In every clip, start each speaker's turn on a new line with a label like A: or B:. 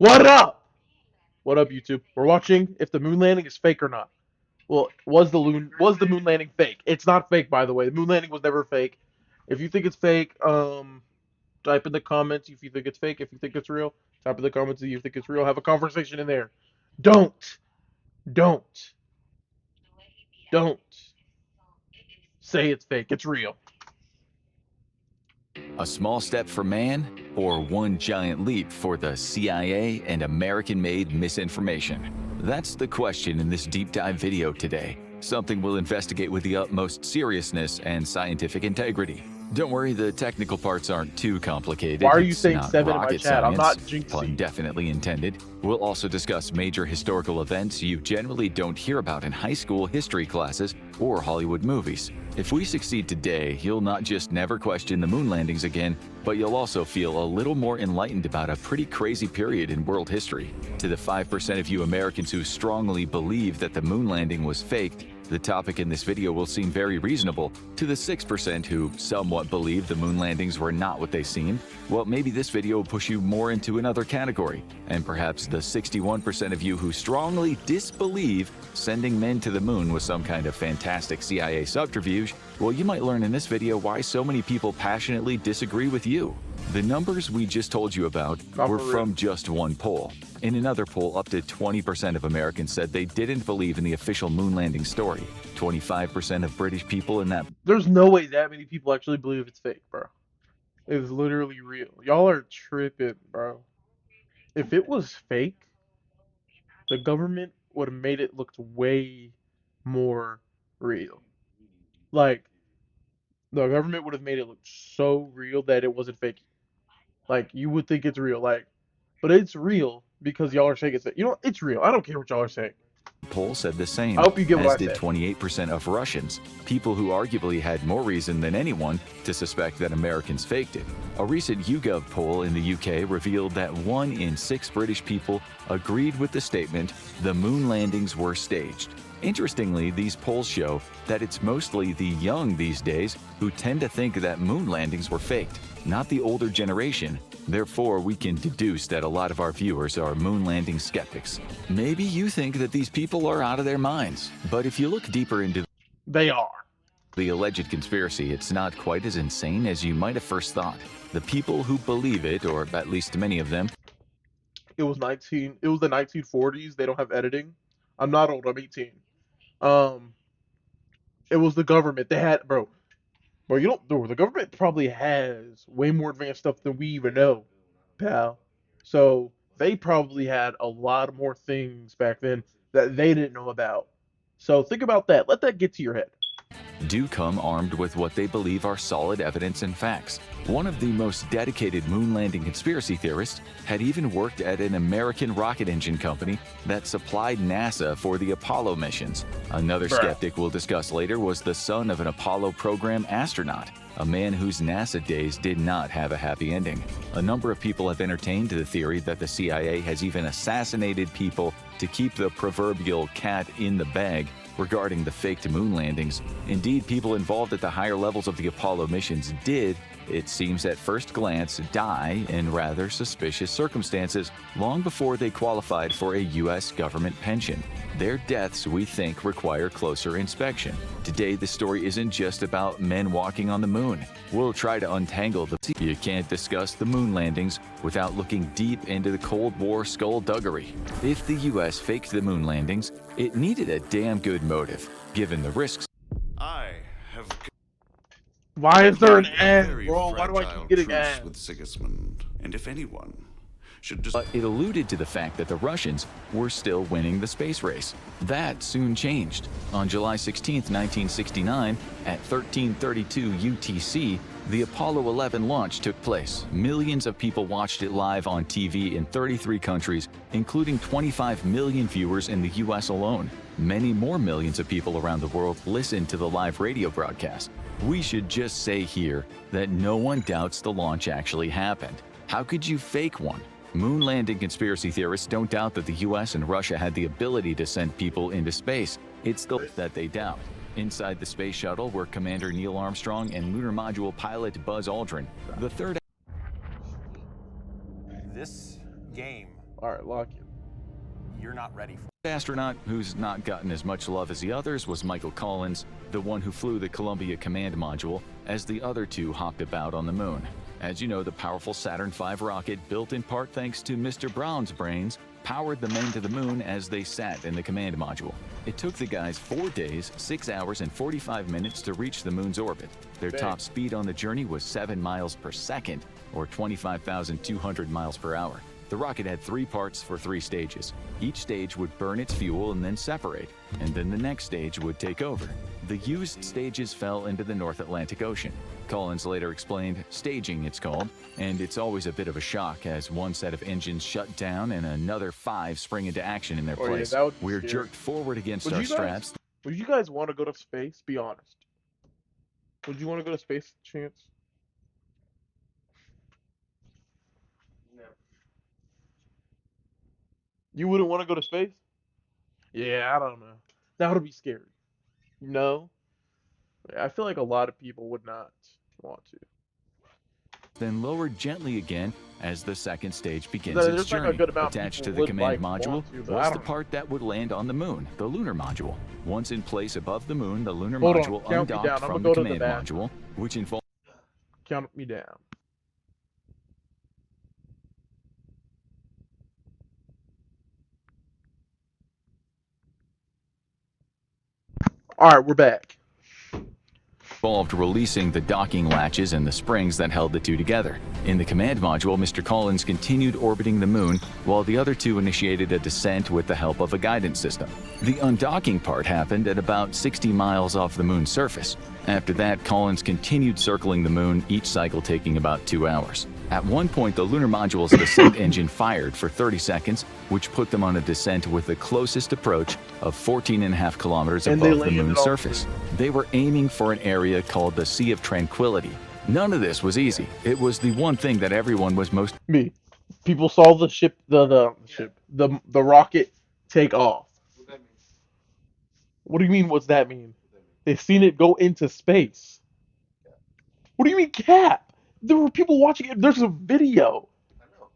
A: What up? What up, YouTube? We're watching if the moon landing is fake or not. Well, was the moon landing fake? It's not fake, by the way. The moon landing was never fake. If you think it's fake, type in the comments if you think it's fake. If you think it's real, type in the comments if you think it's real. Have a conversation in there. Don't, don't, don't say it's fake. It's real.
B: A small step for man, or one giant leap for the CIA and American-made misinformation? That's the question in this deep dive video today. Something we'll investigate with the utmost seriousness and scientific integrity. Don't worry, the technical parts aren't too complicated.
A: Why are you
B: It's
A: saying
B: not
A: 7 in my
B: rocket
A: chat? I'm
B: science,
A: not jinxing.
B: pun definitely intended. We'll also discuss major historical events you generally don't hear about in high school history classes or Hollywood movies. If we succeed today, you'll not just never question the moon landings again, but you'll also feel a little more enlightened about a pretty crazy period in world history. To the 5% of you Americans who strongly believe that the moon landing was faked, the topic in this video will seem very reasonable. To the 6% who somewhat believe the moon landings were not what they seemed, well, maybe this video will push you more into another category. And perhaps the 61% of you who strongly disbelieve sending men to the moon was some kind of fantastic CIA subterfuge, well, you might learn in this video why so many people passionately disagree with you. The numbers we just told you about were from just one poll. In another poll, up to 20% of Americans said they didn't believe in the official moon landing story. 25% of British people in that.
A: There's no way that many people actually believe it's fake, bro. It's literally real. Y'all are tripping, bro. If it was fake, the government would have made it look way more real. Like, the government would have made it look so real that it wasn't fake. Like, you would think it's real. Like, but it's real because y'all are saying it's fake. You know, it's real. I don't care what y'all are saying.
B: Poll said the same,
A: I hope you get what
B: as
A: I
B: did
A: said.
B: 28% of Russians, people who arguably had more reason than anyone to suspect that Americans faked it. A recent YouGov poll in the UK revealed that 1 in 6 British people agreed with the statement, the moon landings were staged. Interestingly, these polls show that it's mostly the young these days who tend to think that moon landings were faked, not the older generation. Therefore, we can deduce that a lot of our viewers are moon landing skeptics. Maybe you think that these people are out of their minds, but if you look deeper into
A: They are.
B: the alleged conspiracy, it's not quite as insane as you might have first thought. The people who believe it, or at least many of them,
A: It was the 1940s. They don't have editing. I'm not old. I'm 18. It was the government. They had, bro, you don't, bro, the government probably has way more advanced stuff than we even know, pal. So they probably had a lot more things back then that they didn't know about. So think about that. Let that get to your head.
B: do come armed with what they believe are solid evidence and facts. One of the most dedicated moon landing conspiracy theorists had even worked at an American rocket engine company that supplied NASA for the Apollo missions. Another skeptic we'll discuss later was the son of an Apollo program astronaut, a man whose NASA days did not have a happy ending. A number of people have entertained the theory that the CIA has even assassinated people to keep the proverbial cat in the bag regarding the faked moon landings. Indeed, people involved at the higher levels of the Apollo missions did, it seems at first glance, die in rather suspicious circumstances long before they qualified for a U.S. government pension. Their deaths, we think, require closer inspection. Today, the story isn't just about men walking on the moon. We'll try to untangle the... You can't discuss the moon landings without looking deep into the Cold War skullduggery. If the U.S. faked the moon landings, it needed a damn good motive, given the risks.
C: I have
A: Why is there an
C: a
A: ad,
C: very
A: bro? Why do I
C: fragile
A: keep getting
C: truce
A: ads?
C: with Sigismund, and if anyone should just
B: But it alluded to the fact that the Russians were still winning the space race. That soon changed. On July 16, 1969, at 1332 UTC, the Apollo 11 launch took place. Millions of people watched it live on TV in 33 countries, including 25 million viewers in the US alone. Many more millions of people around the world listened to the live radio broadcast. We should just say here that no one doubts the launch actually happened. How could you fake one? Moon landing conspiracy theorists don't doubt that the US and Russia had the ability to send people into space. It's the that they doubt. Inside the space shuttle were Commander Neil Armstrong and lunar module pilot Buzz Aldrin. The third
D: This game
A: All right, lock in.
D: You're not ready for.
B: The astronaut who's not gotten as much love as the others was Michael Collins, the one who flew the Columbia Command Module, as the other two hopped about on the moon. As you know, the powerful Saturn V rocket, built in part thanks to Mr. Brown's brains, powered the men to the moon as they sat in the command module. It took the guys 4 days, 6 hours, and 45 minutes to reach the moon's orbit. Their top speed on the journey was 7 miles per second, or 25,200 miles per hour. The rocket had 3 parts for 3 stages. Each stage would burn its fuel and then separate, and then the next stage would take over. The used stages fell into the North Atlantic Ocean. Collins later explained, staging it's called, and it's always a bit of a shock as one set of engines shut down and another 5 spring into action in their
A: Oh, yeah,
B: place.
A: that would be
B: We're
A: scary.
B: jerked forward against
A: Would
B: our
A: you guys-
B: straps.
A: Would you guys want to go to space? Be honest. Would you want to go to space, Chance? You wouldn't want to go to space? Yeah, I don't know. That would be scary. No? I feel like a lot of people would not want to.
B: Then lowered gently again as the second stage begins
A: There's
B: its
A: like a
B: journey.
A: good amount of
B: Attached to
A: people
B: the
A: would,
B: command
A: like,
B: module
A: want to, but I
B: was the
A: don't know.
B: part that would land on the moon, the lunar module. Once in place above the moon, the lunar
A: Hold on,
B: module
A: count me down.
B: undocked
A: I'm
B: from
A: gonna
B: the
A: go to the
B: command
A: bathroom.
B: module, which involved
A: Count me down. Alright, we're back.
B: releasing the docking latches and the springs that held the two together. In the command module, Mr. Collins continued orbiting the moon, while the other two initiated a descent with the help of a guidance system. The undocking part happened at about 60 miles off the moon's surface. After that, Collins continued circling the moon, each cycle taking about 2 hours. At one point, the lunar module's descent engine fired for 30 seconds, which put them on a descent with the closest approach of 14.5 kilometers
A: And they
B: above the
A: landed
B: moon's
A: on-
B: surface. They were aiming for an area called the Sea of Tranquility. None of this was easy. It was the one thing that everyone was most
A: Me. People saw the ship, the rocket take off. What do you mean? What's that mean? They've seen it go into space. What do you mean, cap? There were people watching it. There's a video.
E: I know.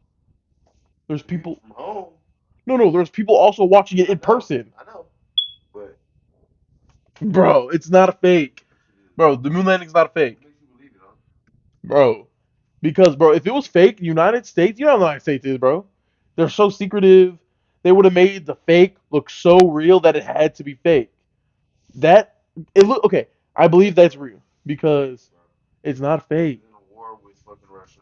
A: There's people.
E: From home.
A: No. There's people also watching it in person.
E: I know. But
A: Bro, it's not a fake. Bro, the moon landing's not a fake.
E: what makes you believe it, huh?
A: Bro. Because, bro, if it was fake, United States, you know how the United States is, bro. They're so secretive. They would have made the fake look so real that it had to be fake. Okay, I believe that's real because it's not fake.
E: In a war with fucking Russia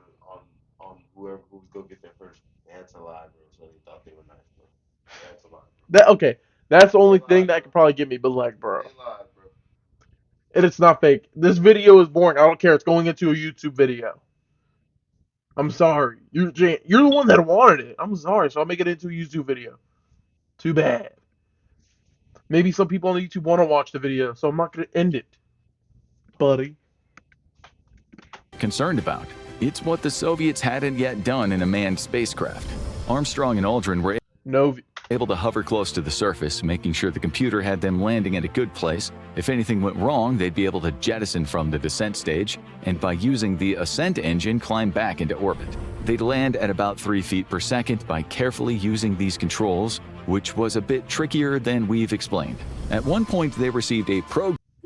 E: on whoever who was gonna get there first. That's a lie, bro. So they thought they were nice, bro. That's a lie.
A: Okay, that's the only thing that could probably get me, but like, bro.
E: They lied, bro.
A: And it's not fake. This video is boring. I don't care. It's going into a YouTube video. I'm sorry. You're the one that wanted it. I'm sorry. So I'll make it into a YouTube video. Too bad. Maybe some people on YouTube want to watch the video, so I'm not going to end it. Buddy.
B: concerned about. It's what the Soviets hadn't yet done in a manned spacecraft. Armstrong and Aldrin were
A: No.
B: able to hover close to the surface, making sure the computer had them landing at a good place. If anything went wrong, they'd be able to jettison from the descent stage, and by using the ascent engine, climb back into orbit. They'd land at about 3 feet per second by carefully using these controls, which was a bit trickier than we've explained. At one point, they received a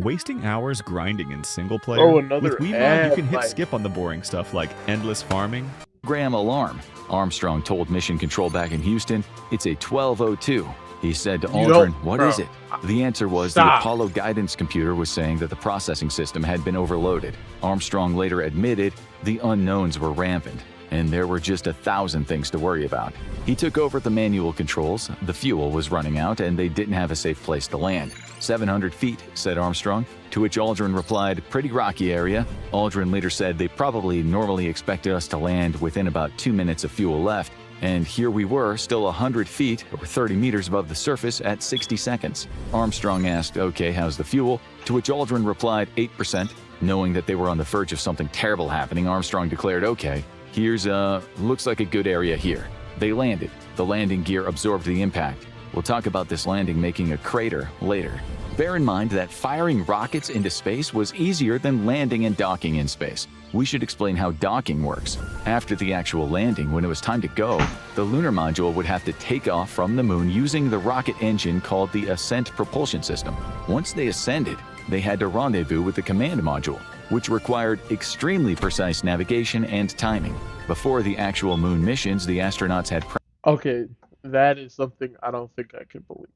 F: Wasting hours grinding in single player?
A: Oh, another
F: With Wiimote,
A: ad,
F: you can hit
A: like-
F: skip on the boring stuff like endless farming.
B: program alarm. Armstrong told Mission Control back in Houston, "It's a 1202." He said to
A: You
B: Aldrin,
A: don't-
B: "What
A: bro,
B: is it?" The answer was the
A: stop.
B: Apollo guidance computer was saying that the processing system had been overloaded. Armstrong later admitted the unknowns were rampant, and there were just 1,000 things to worry about. He took over the manual controls, the fuel was running out, and they didn't have a safe place to land. 700 feet, said Armstrong, to which Aldrin replied, "Pretty rocky area." Aldrin later said they probably normally expected us to land within about 2 minutes of fuel left, and here we were, still 100 feet or 30 meters above the surface at 60 seconds. Armstrong asked, "Okay, how's the fuel?" To which Aldrin replied, 8%. Knowing that they were on the verge of something terrible happening, Armstrong declared, "Okay, here's looks like a good area here." They landed. The landing gear absorbed the impact. We'll talk about this landing making a crater later. Bear in mind that firing rockets into space was easier than landing and docking in space. We should explain how docking works. After the actual landing, when it was time to go, the lunar module would have to take off from the moon using the rocket engine called the Ascent Propulsion System. Once they ascended, they had to rendezvous with the command module, which required extremely precise navigation and timing. Before the actual moon missions, the astronauts had
A: Okay, that is something I don't think I can believe.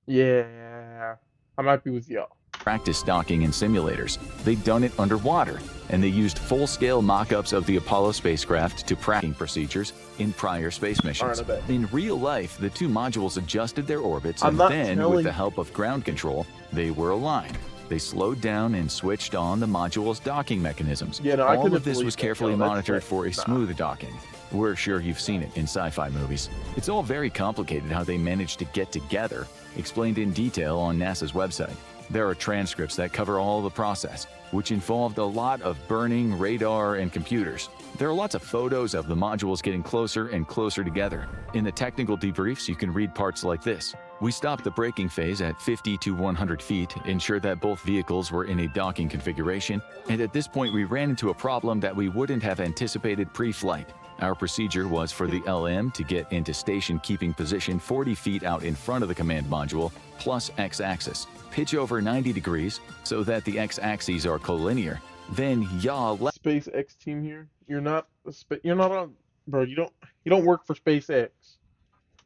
A: Yeah, I might be with y'all.
B: practice docking in simulators. They'd done it underwater, and they used full-scale mock-ups of the Apollo spacecraft to practice procedures in prior space missions.
A: Alright, I bet.
B: In real life, the two modules adjusted their orbits,
A: I'm
B: and
A: not
B: then,
A: telling-
B: with the help of ground control, they were aligned. They slowed down and switched on the module's docking mechanisms.
A: Yeah, no, I
B: All
A: couldn't
B: of this
A: believe
B: was
A: that,
B: carefully
A: though. That's
B: monitored
A: like-
B: for a
A: nah.
B: smooth docking. We're sure you've seen it in sci-fi movies. It's all very complicated how they managed to get together, explained in detail on NASA's website. There are transcripts that cover all the process, which involved a lot of burning, radar, and computers. There are lots of photos of the modules getting closer and closer together. In the technical debriefs, you can read parts like this. We stopped the braking phase at 50 to 100 feet, ensured that both vehicles were in a docking configuration, and at this point we ran into a problem that we wouldn't have anticipated pre-flight. Our procedure was for the LM to get into station keeping position 40 feet out in front of the command module, plus x-axis. Pitch over 90 degrees so that the x-axes are collinear. Then yaw left.
A: SpaceX team here. You're not on, bro. You don't work for SpaceX.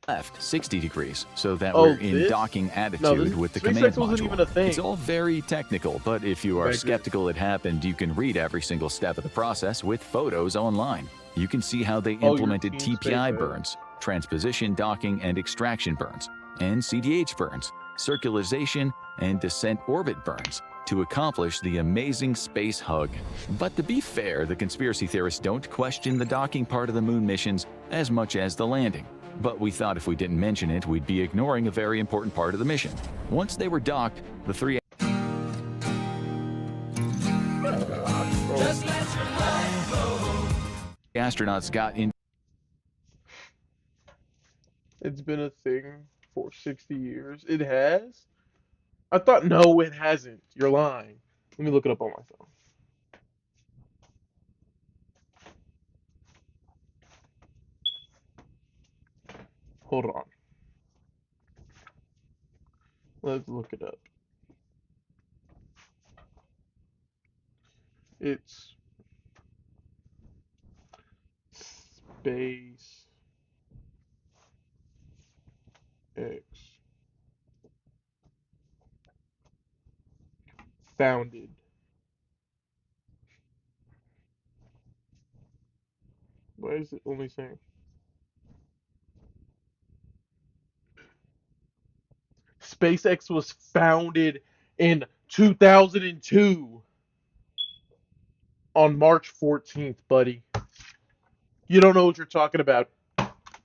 B: Left 60 degrees so that
A: Oh,
B: we're in
A: this?
B: docking attitude
A: No, this-
B: with the
A: SpaceX
B: command
A: wasn't
B: module.
A: even a thing.
B: It's all very technical, but if you
A: I
B: are
A: agree.
B: skeptical it happened, you can read every single step of the process with photos online. You can see how they
A: Oh, you're
B: implemented
A: Team
B: TPI
A: SpaceX.
B: burns, transposition docking and extraction burns, and CDH burns, circularization and descent orbit burns to accomplish the amazing space hug. But to be fair, the conspiracy theorists don't question the docking part of the moon missions as much as the landing. But we thought if we didn't mention it, we'd be ignoring a very important part of the mission. Once they were docked, the three astronauts got in.
A: It's been a thing for 60 years. It has? I thought, no, it hasn't. You're lying. Let me look it up on my phone. Hold on. Let's look it up. It's Space X founded. Why is it only saying? SpaceX was founded in 2002 on March 14th, buddy. You don't know what you're talking about.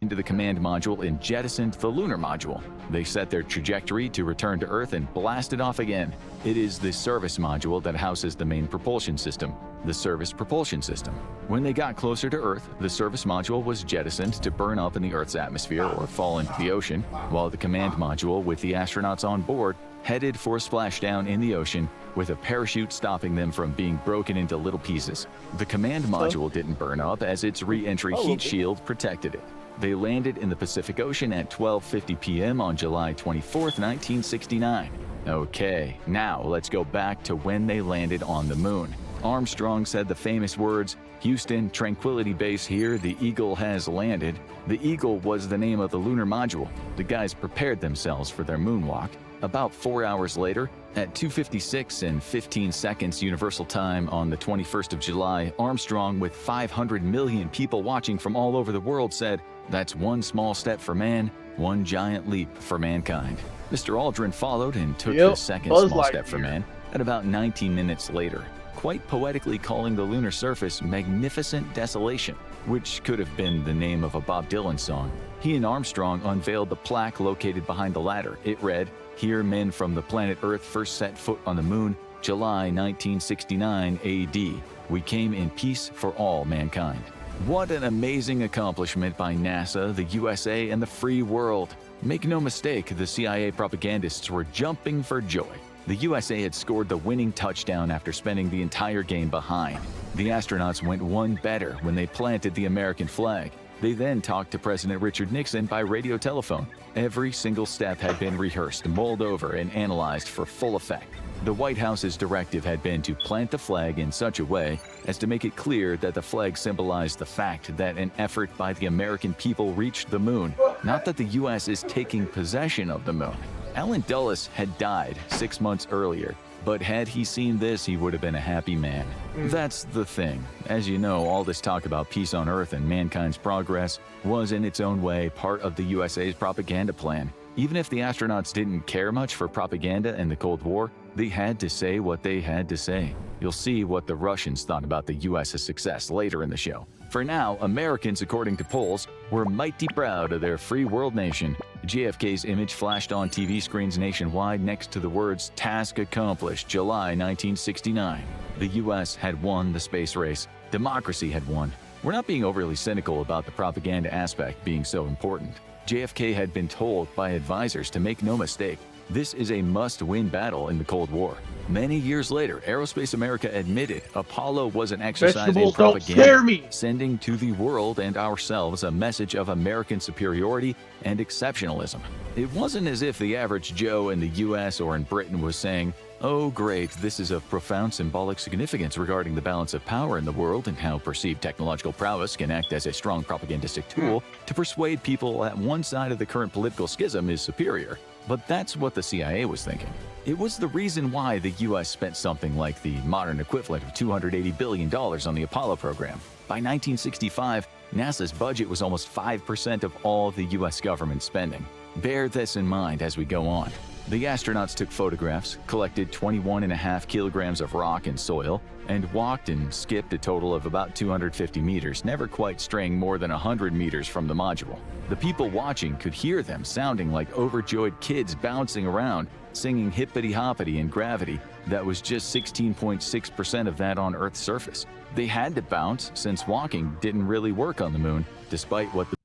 B: Into the command module and jettisoned the lunar module. They set their trajectory to return to Earth and blasted off again. It is the service module that houses the main propulsion system, the service propulsion system. When they got closer to Earth, the service module was jettisoned to burn up in the Earth's atmosphere or fall into the ocean, while the command module with the astronauts on board headed for splashdown in the ocean with a parachute stopping them from being broken into little pieces. The command module didn't burn up as its re-entry heat shield protected it. They landed in the Pacific Ocean at 12:50 p.m. on July 24th, 1969. Okay, now let's go back to when they landed on the moon. Armstrong said the famous words, "Houston, Tranquility Base here, the Eagle has landed." The Eagle was the name of the lunar module. The guys prepared themselves for their moonwalk. About 4 hours later, at 2:56 and 15 seconds Universal Time on the 21st of July, Armstrong, with 500 million people watching from all over the world, said, "That's one small step for man, one giant leap for mankind." Mr. Aldrin followed and took
A: Yep,
B: the second
A: Buzz
B: small step for
A: Lightyear.
B: man at about 19 minutes later, quite poetically calling the lunar surface magnificent desolation, which could have been the name of a Bob Dylan song. He and Armstrong unveiled the plaque located behind the ladder. It read, "Here men from the planet Earth first set foot on the moon, July 1969 AD. We came in peace for all mankind." What an amazing accomplishment by NASA, the USA, and the free world. Make no mistake, the CIA propagandists were jumping for joy. The USA had scored the winning touchdown after spending the entire game behind. The astronauts went one better when they planted the American flag. They then talked to President Richard Nixon by radio telephone. Every single step had been rehearsed, mulled over, and analyzed for full effect. The White House's directive had been to plant the flag in such a way as to make it clear that the flag symbolized the fact that an effort by the American people reached the moon, not that the U.S. is taking possession of the moon. Alan Dulles had died 6 months earlier, but had he seen this, he would have been a happy man. That's the thing. As you know, all this talk about peace on Earth and mankind's progress was in its own way part of the USA's propaganda plan. Even if the astronauts didn't care much for propaganda in the Cold War, they had to say what they had to say. You'll see what the Russians thought about the US's success later in the show. For now, Americans, according to polls, were mighty proud of their free world nation. JFK's image flashed on TV screens nationwide next to the words "Task Accomplished, July 1969." The US had won the space race. Democracy had won. We're not being overly cynical about the propaganda aspect being so important. JFK had been told by advisors to make no mistake, this is a must-win battle in the Cold War. Many years later, Aerospace America admitted Apollo was an exercise in
A: Vegetables don't
B: propaganda,
A: scare me.
B: sending to the world and ourselves a message of American superiority and exceptionalism. It wasn't as if the average Joe in the US or in Britain was saying, "Oh great, this is of profound symbolic significance regarding the balance of power in the world and how perceived technological prowess can act as a strong propagandistic tool to persuade people that one side of the current political schism is superior." But that's what the CIA was thinking. It was the reason why the US spent something like the modern equivalent of $280 billion on the Apollo program. By 1965, NASA's budget was almost 5% of all the US government spending. Bear this in mind as we go on. The astronauts took photographs, collected 21.5 kilograms of rock and soil, and walked and skipped a total of about 250 meters, never quite straying more than 100 meters from the module. The people watching could hear them sounding like overjoyed kids bouncing around, singing hippity-hoppity in gravity that was just 16.6% of that on Earth's surface. They had to bounce since walking didn't really work on the moon, despite what the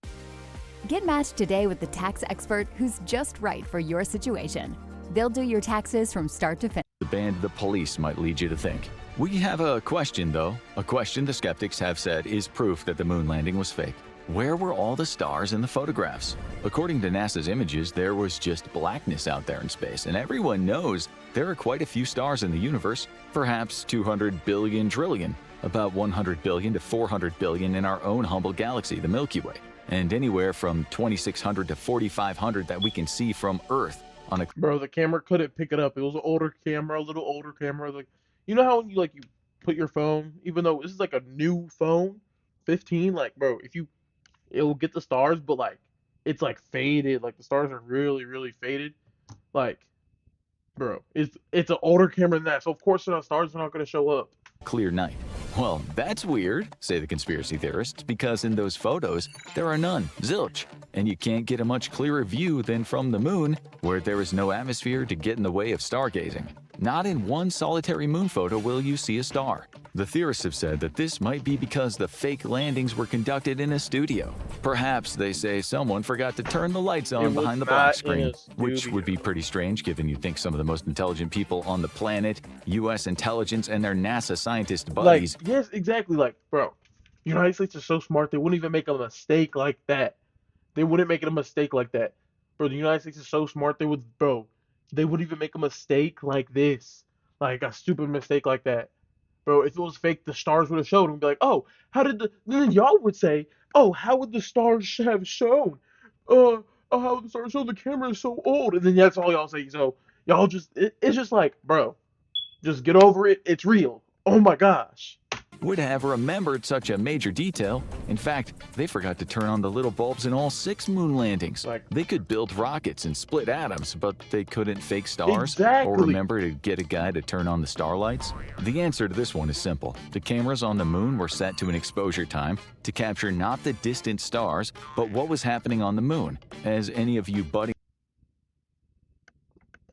G: Get matched today with the tax expert who's just right for your situation. They'll do your taxes from start to finish.
B: band The Police might lead you to think. We have a question, though. A question the skeptics have said is proof that the moon landing was fake. Where were all the stars in the photographs? According to NASA's images, there was just blackness out there in space, and everyone knows there are quite a few stars in the universe, perhaps 200 billion trillion, about 100 billion to 400 billion in our own humble galaxy, the Milky Way, and anywhere from 2,600 to 4,500 that we can see from Earth on a...
A: Bro, the camera couldn't pick it up. It was an older camera, a little older camera. Like, you know how when you put your phone, even though this is like a new phone, 15, like, bro, it'll get the stars, but like it's like faded, like the stars are really, really faded. Like, bro, it's an older camera than that, so of course the stars are not gonna show up.
B: clear night. Well, that's weird, say the conspiracy theorists, because in those photos, there are none, zilch, and you can't get a much clearer view than from the moon, where there is no atmosphere to get in the way of stargazing. Not in one solitary moon photo will you see a star. The theorists have said that this might be because the fake landings were conducted in a studio. Perhaps, they say, someone forgot to turn the lights on
A: It was
B: behind the black
A: not in
B: screen,
A: a
B: which
A: studio.
B: would be pretty strange given you think some of the most intelligent people on the planet, U.S. intelligence, and their NASA scientist buddies
A: Like, yes, exactly. Like, bro, United States are so smart, they wouldn't even make a mistake like that. They wouldn't make a mistake like that. Bro, the United States is so smart, they wouldn't even make a mistake like this. Like, a stupid mistake like that. Bro, if it was fake, the stars would have showed and be like, oh, then y'all would say, oh, how would the stars have shown? Oh, how would the stars show? The camera is so old. And then that's all y'all say. So, y'all it's just like, bro, just get over it. It's real. Oh my gosh.
B: would have remembered such a major detail. In fact, they forgot to turn on the little bulbs in all 6 moon landings. They could build rockets and split atoms, but they couldn't fake stars
A: Exactly.
B: or remember to get a guy to turn on the starlights. The answer to this one is simple. The cameras on the moon were set to an exposure time to capture not the distant stars, but what was happening on the moon. As any of you budding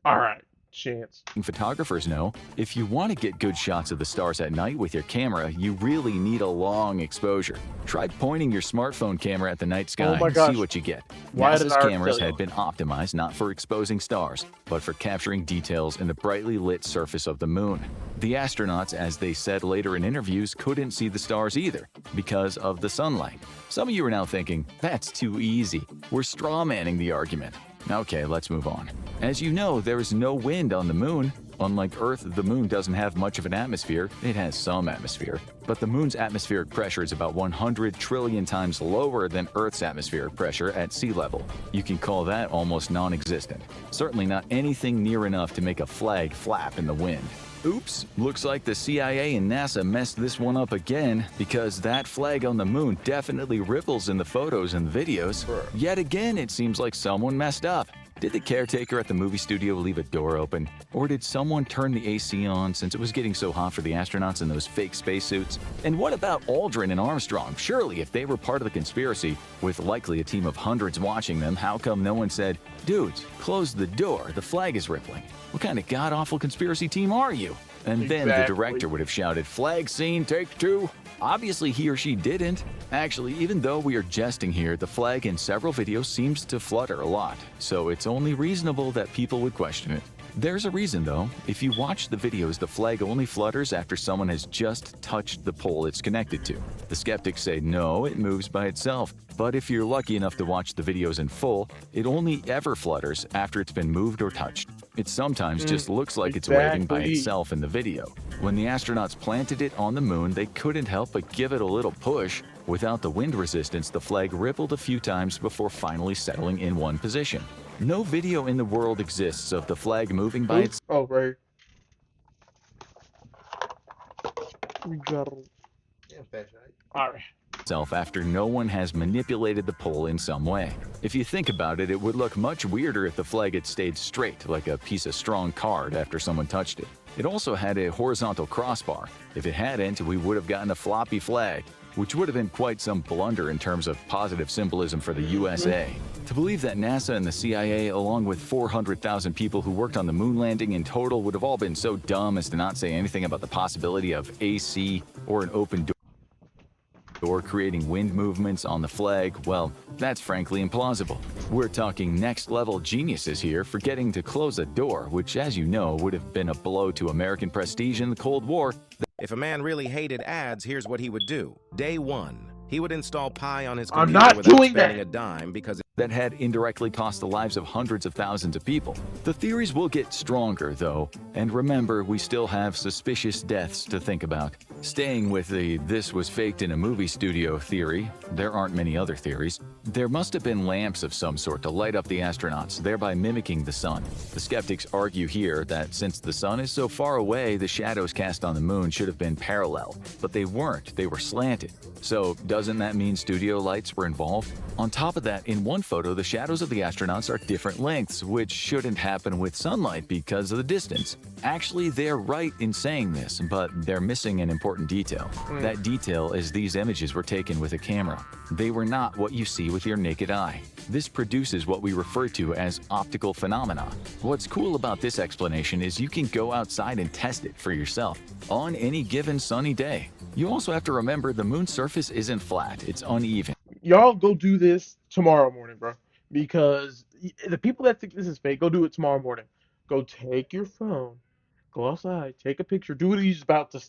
A: All right. chance.
B: Photographers know if you want to get good shots of the stars at night with your camera, you really need a long exposure. Try pointing your smartphone camera at the night sky
A: Oh my
B: and
A: gosh.
B: see what you get.
A: Why did
B: NASA's
A: I already
B: cameras
A: tell you?
B: had been optimized not for exposing stars, but for capturing details in the brightly lit surface of the moon. The astronauts, as they said later in interviews, couldn't see the stars either because of the sunlight. Some of you are now thinking, that's too easy. We're strawmanning the argument. Okay, let's move on. As you know, there is no wind on the moon. Unlike Earth, the moon doesn't have much of an atmosphere. It has some atmosphere, but the moon's atmospheric pressure is about 100 trillion times lower than Earth's atmospheric pressure at sea level. You can call that almost non-existent. Certainly not anything near enough to make a flag flap in the wind. Oops, looks like the CIA and NASA messed this one up again because that flag on the moon definitely ripples in the photos and videos. Yet again, it seems like someone messed up. Did the caretaker at the movie studio leave a door open? Or did someone turn the AC on since it was getting so hot for the astronauts in those fake spacesuits? And what about Aldrin and Armstrong? Surely, if they were part of the conspiracy, with likely a team of hundreds watching them, how come no one said, "Dudes, close the door, the flag is rippling"? What kind of god-awful conspiracy team are you? And then the
A: Exactly.
B: director would have shouted, "Flag scene, take 2." Obviously, he or she didn't. Actually, even though we are jesting here, the flag in several videos seems to flutter a lot, so it's only reasonable that people would question it. There's a reason though. If you watch the videos, the flag only flutters after someone has just touched the pole it's connected to. The skeptics say no, it moves by itself. But if you're lucky enough to watch the videos in full, it only ever flutters after it's been moved or touched. It sometimes just looks like it's waving by
A: Exactly.
B: itself in the video. When the astronauts planted it on the moon, they couldn't help but give it a little push. Without the wind resistance, the flag rippled a few times before finally settling in one position. No video in the world exists of the flag moving by
A: Oops. Oh, right. We got
E: Yeah, that's right.
A: Alright.
B: itself after no one has manipulated the pole in some way. If you think about it, it would look much weirder if the flag had stayed straight, like a piece of strong card after someone touched it. It also had a horizontal crossbar. If it hadn't, we would have gotten a floppy flag, which would have been quite some blunder in terms of positive symbolism for the USA. To believe that NASA and the CIA, along with 400,000 people who worked on the moon landing in total, would have all been so dumb as to not say anything about the possibility of AC or an open door creating wind movements on the flag, well, that's frankly implausible. We're talking next-level geniuses here, forgetting to close a door, which, as you know, would have been a blow to American prestige in the Cold War.
H: If a man really hated ads, here's what he would do. Day 1, he would install Pi on his
A: I'm
H: computer
A: not
H: without
A: doing
H: spending
A: that.
H: a dime because
B: That had indirectly cost the lives of hundreds of thousands of people. The theories will get stronger, though, and remember, we still have suspicious deaths to think about. Staying with the "this was faked in a movie studio" theory, there aren't many other theories. There must have been lamps of some sort to light up the astronauts, thereby mimicking the sun. The skeptics argue here that since the sun is so far away, the shadows cast on the moon should have been parallel, but they weren't, they were slanted. So doesn't that mean studio lights were involved? On top of that, in one photo, the shadows of the astronauts are different lengths, which shouldn't happen with sunlight because of the distance. Actually, they're right in saying this, but they're missing an important detail. That detail is these images were taken with a camera. They were not what you see with your naked eye. This produces what we refer to as optical phenomena. What's cool about this explanation is you can go outside and test it for yourself on any given sunny day. You also have to remember the moon's surface isn't flat, it's uneven.
A: Y'all go do this tomorrow morning, bro. Because the people that think this is fake, go do it tomorrow morning. Go take your phone, go outside, take a picture, do what he's about to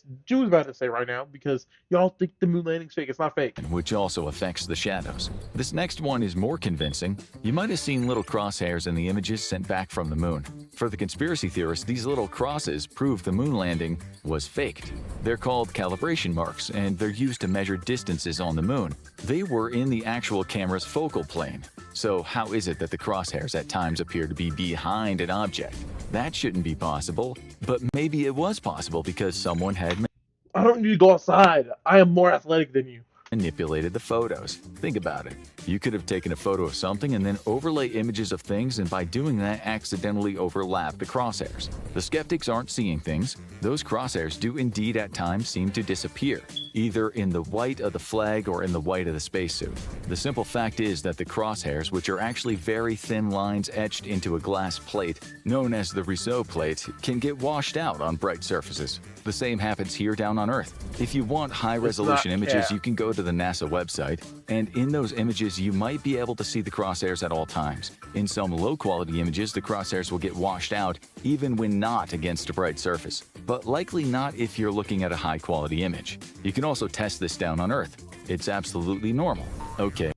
A: say right now, because y'all think the moon landing's fake. It's not fake.
B: Which also affects the shadows. This next one is more convincing. You might have seen little crosshairs in the images sent back from the moon. For the conspiracy theorists, these little crosses prove the moon landing was faked. They're called calibration marks, and they're used to measure distances on the moon. They were in the actual camera's focal plane. So how is it that the crosshairs at times appear to be behind an object? That shouldn't be possible, but maybe it was possible because someone had
A: I don't need to go outside. I am more athletic than you.
B: manipulated the photos. Think about it. You could have taken a photo of something and then overlay images of things, and by doing that, accidentally overlap the crosshairs. The skeptics aren't seeing things. Those crosshairs do indeed at times seem to disappear, either in the white of the flag or in the white of the spacesuit. The simple fact is that the crosshairs, which are actually very thin lines etched into a glass plate, known as the Rousseau plate, can get washed out on bright surfaces. The same happens here down on Earth. If you want high-resolution images, you can go to the NASA website, and in those images, you might be able to see the crosshairs at all times. In some low-quality images, the crosshairs will get washed out, even when not against a bright surface, but likely not if you're looking at a high-quality image. You can also test this down on Earth. It's absolutely normal. Okay.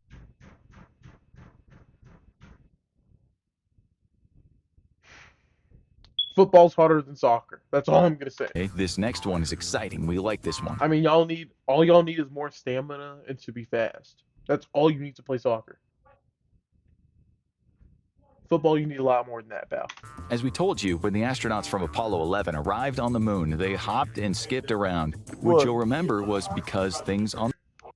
A: Football's harder than soccer. That's all I'm gonna say.
B: This next one is exciting. We like this one.
A: I mean, all y'all need is more stamina and to be fast. That's all you need to play soccer. Football, you need a lot more than that, pal.
B: As we told you, when the astronauts from Apollo 11 arrived on the moon, they hopped and skipped around, which you'll remember was because things on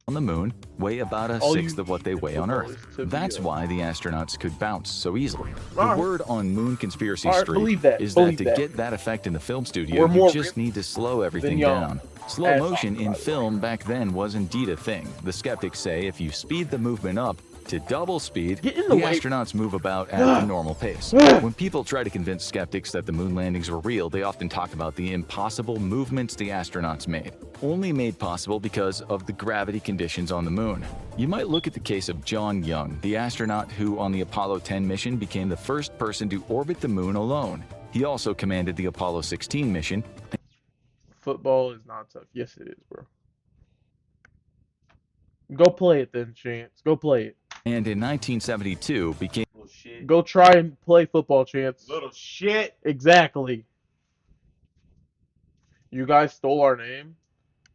B: the moon weigh about a sixth of what they weigh on Earth. That's why the astronauts could bounce so easily. The word on Moon Conspiracy Street is that to get that effect in the film studio, you just need to slow everything down. Slow motion in film back then was indeed a thing. The skeptics say if you speed the movement up to double speed, the astronauts move about at the normal pace. When people try to convince skeptics that the moon landings were real, they often talk about the impossible movements the astronauts made, only made possible because of the gravity conditions on the moon. You might look at the case of John Young, the astronaut who on the Apollo 10 mission became the first person to orbit the moon alone. He also commanded the Apollo 16 mission.
A: Football is not tough. Yes, it is, bro. Go play it then, Chance. Go play it.
B: And in 1972 became...
E: Little shit.
A: Go try and play football, Chance.
E: Little shit.
A: Exactly. You guys stole our name?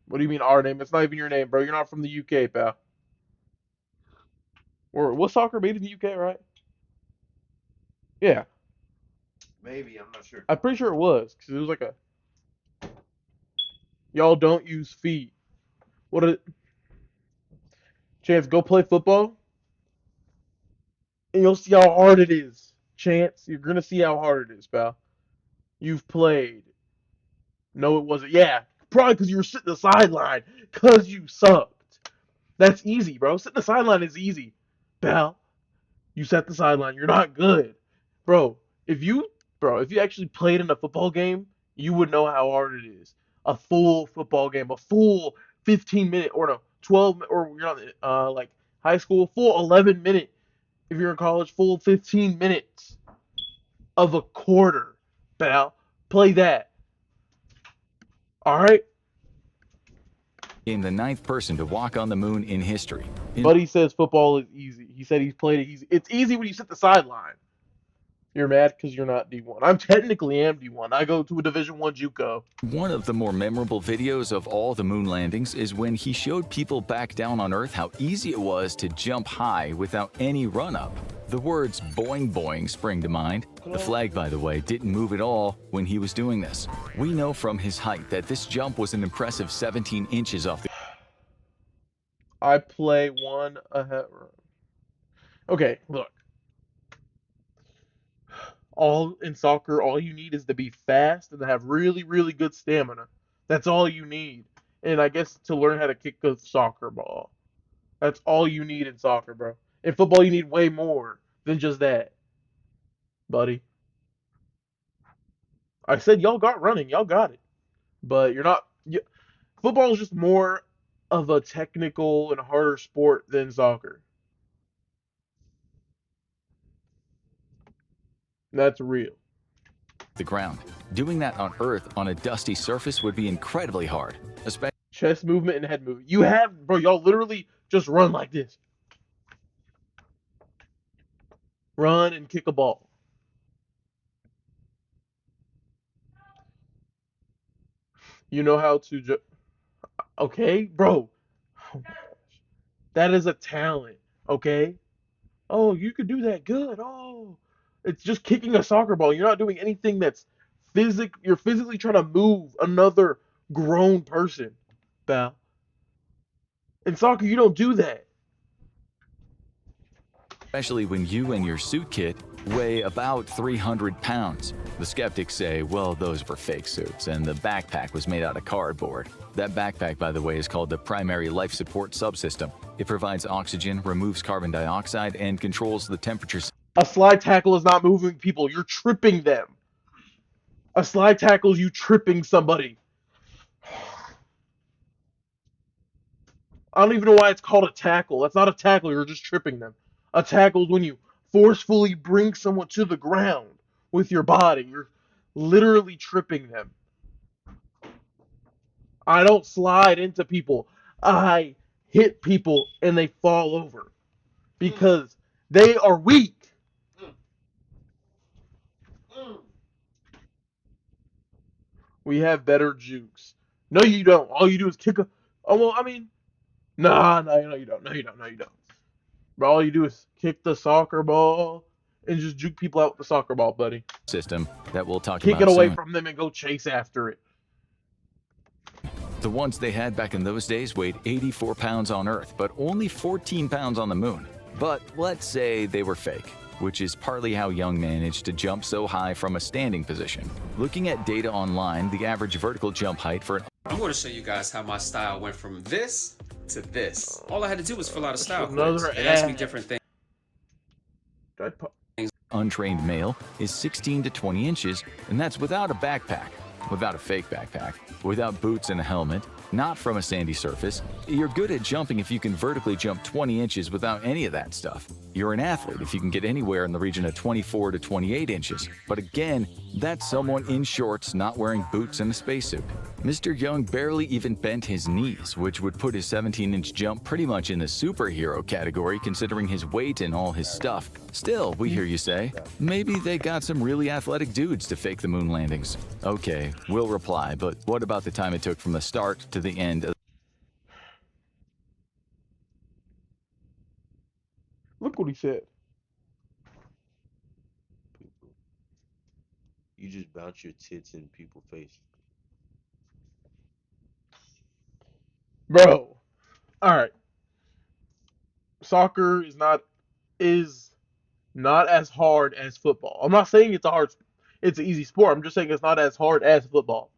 A: What do you mean our name? It's not even your name, bro. You're not from the UK, pal. Or was soccer made in the UK, right? Yeah.
E: Maybe, I'm not sure.
A: I'm pretty sure it was, because it was like a... Y'all don't use feet. What a... Chance, go play football. And you'll see how hard it is. Chance, you're going to see how hard it is, pal. You've played. No, it wasn't. Yeah, probably because you were sitting the sideline. Because you sucked. That's easy, bro. Sitting the sideline is easy. Pal, you sat the sideline. You're not good. Bro, if you actually played in a football game, you would know how hard it is. A full football game. A full 15-minute, or no, 12, or you're not, like high school, full 11-minute. If you're in college, full 15 minutes of a quarter, pal. Play that. All right?
B: Became the 9th person to walk on the moon in history.
A: But he says football is easy. He said he's played it easy. It's easy when you sit the sideline. You're mad because you're not D1. I'm technically am D1. I go to a Division I JUCO.
B: One of the more memorable videos of all the moon landings is when he showed people back down on Earth how easy it was to jump high without any run-up. The words boing boing spring to mind. The flag, by the way, didn't move at all when he was doing this. We know from his height that this jump was an impressive 17 inches off the...
A: I play one ahead. Okay, look. All in soccer, all you need is to be fast and to have really, really good stamina. That's all you need. And I guess to learn how to kick a soccer ball. That's all you need in soccer, bro. In football, you need way more than just that, buddy. I said y'all got running. Y'all got it. But you're not... Football is just more of a technical and harder sport than soccer. That's real.
B: The ground. Doing that on Earth on a dusty surface would be incredibly hard, especially
A: Chest movement and head movement. You have, bro, y'all literally just run like this. Run and kick a ball. You know how to okay, bro. Oh my gosh. That is a talent, okay? Oh, you could do that good. Oh. It's just kicking a soccer ball. You're not doing anything that's you're physically trying to move another grown person, pal. In soccer, you don't do that.
B: especially when you and your suit kit weigh about 300 pounds. The skeptics say, well, those were fake suits, and the backpack was made out of cardboard. That backpack, by the way, is called the Primary Life Support Subsystem. It provides oxygen, removes carbon dioxide, and controls the temperature.
A: A slide tackle is not moving people. You're tripping them. A slide tackle is you tripping somebody. I don't even know why it's called a tackle. That's not a tackle. You're just tripping them. A tackle is when you forcefully bring someone to the ground with your body. You're literally tripping them. I don't slide into people. I hit people and they fall over because they are weak. We have better jukes. No, you don't. All you do is kick a. Oh well, I mean, no, you don't. No, you don't. But all you do is kick the soccer ball and just juke people out with the soccer ball, buddy.
B: System that we'll talk
A: Kick
B: about
A: it away
B: soon.
A: from them and go chase after it.
B: The ones they had back in those days weighed 84 pounds on Earth, but only 14 pounds on the moon. But let's say they were fake, which is partly how Young managed to jump so high from a standing position. Looking at data online, the average vertical jump height for an
I: I'm going to show you guys how my style went from this to this. All I had to do was fill out a style
A: Another
I: quiz. It asked me
A: ad.
I: different things.
B: untrained male is 16 to 20 inches, and that's without a backpack, without a fake backpack, without boots and a helmet, not from a sandy surface. You're good at jumping if you can vertically jump 20 inches without any of that stuff. You're an athlete if you can get anywhere in the region of 24 to 28 inches. But again, that's someone in shorts not wearing boots and a spacesuit. Mr. Young barely even bent his knees, which would put his 17-inch jump pretty much in the superhero category considering his weight and all his stuff. Still, we hear you say, maybe they got some really athletic dudes to fake the moon landings. Okay, we'll reply, but what about the time it took from the start to the end of
A: Look what he said.
E: You just bounce your tits in people's face.
A: Bro. Alright. Soccer is not as hard as football. I'm not saying it's an easy sport. I'm just saying it's not as hard as football.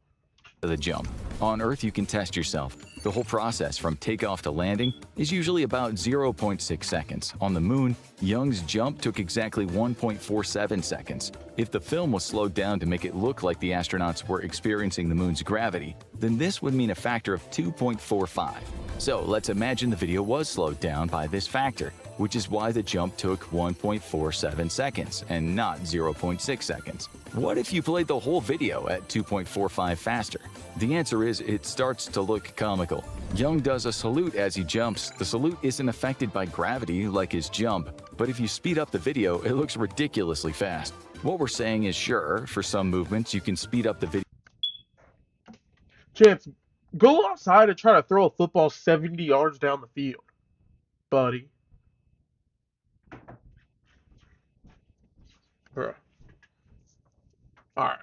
B: the jump? On Earth, you can test yourself. The whole process from takeoff to landing is usually about 0.6 seconds. On the moon, Young's jump took exactly 1.47 seconds. If the film was slowed down to make it look like the astronauts were experiencing the moon's gravity, then this would mean a factor of 2.45. So let's imagine the video was slowed down by this factor, which is why the jump took 1.47 seconds and not 0.6 seconds. What if you played the whole video at 2.45 faster? The answer is it starts to look comical. Young does a salute as he jumps. The salute isn't affected by gravity like his jump, but if you speed up the video, it looks ridiculously fast. What we're saying is sure, for some movements you can speed up the video.
A: Chance, go outside and try to throw a football 70 yards down the field, buddy. Bruh. Alright.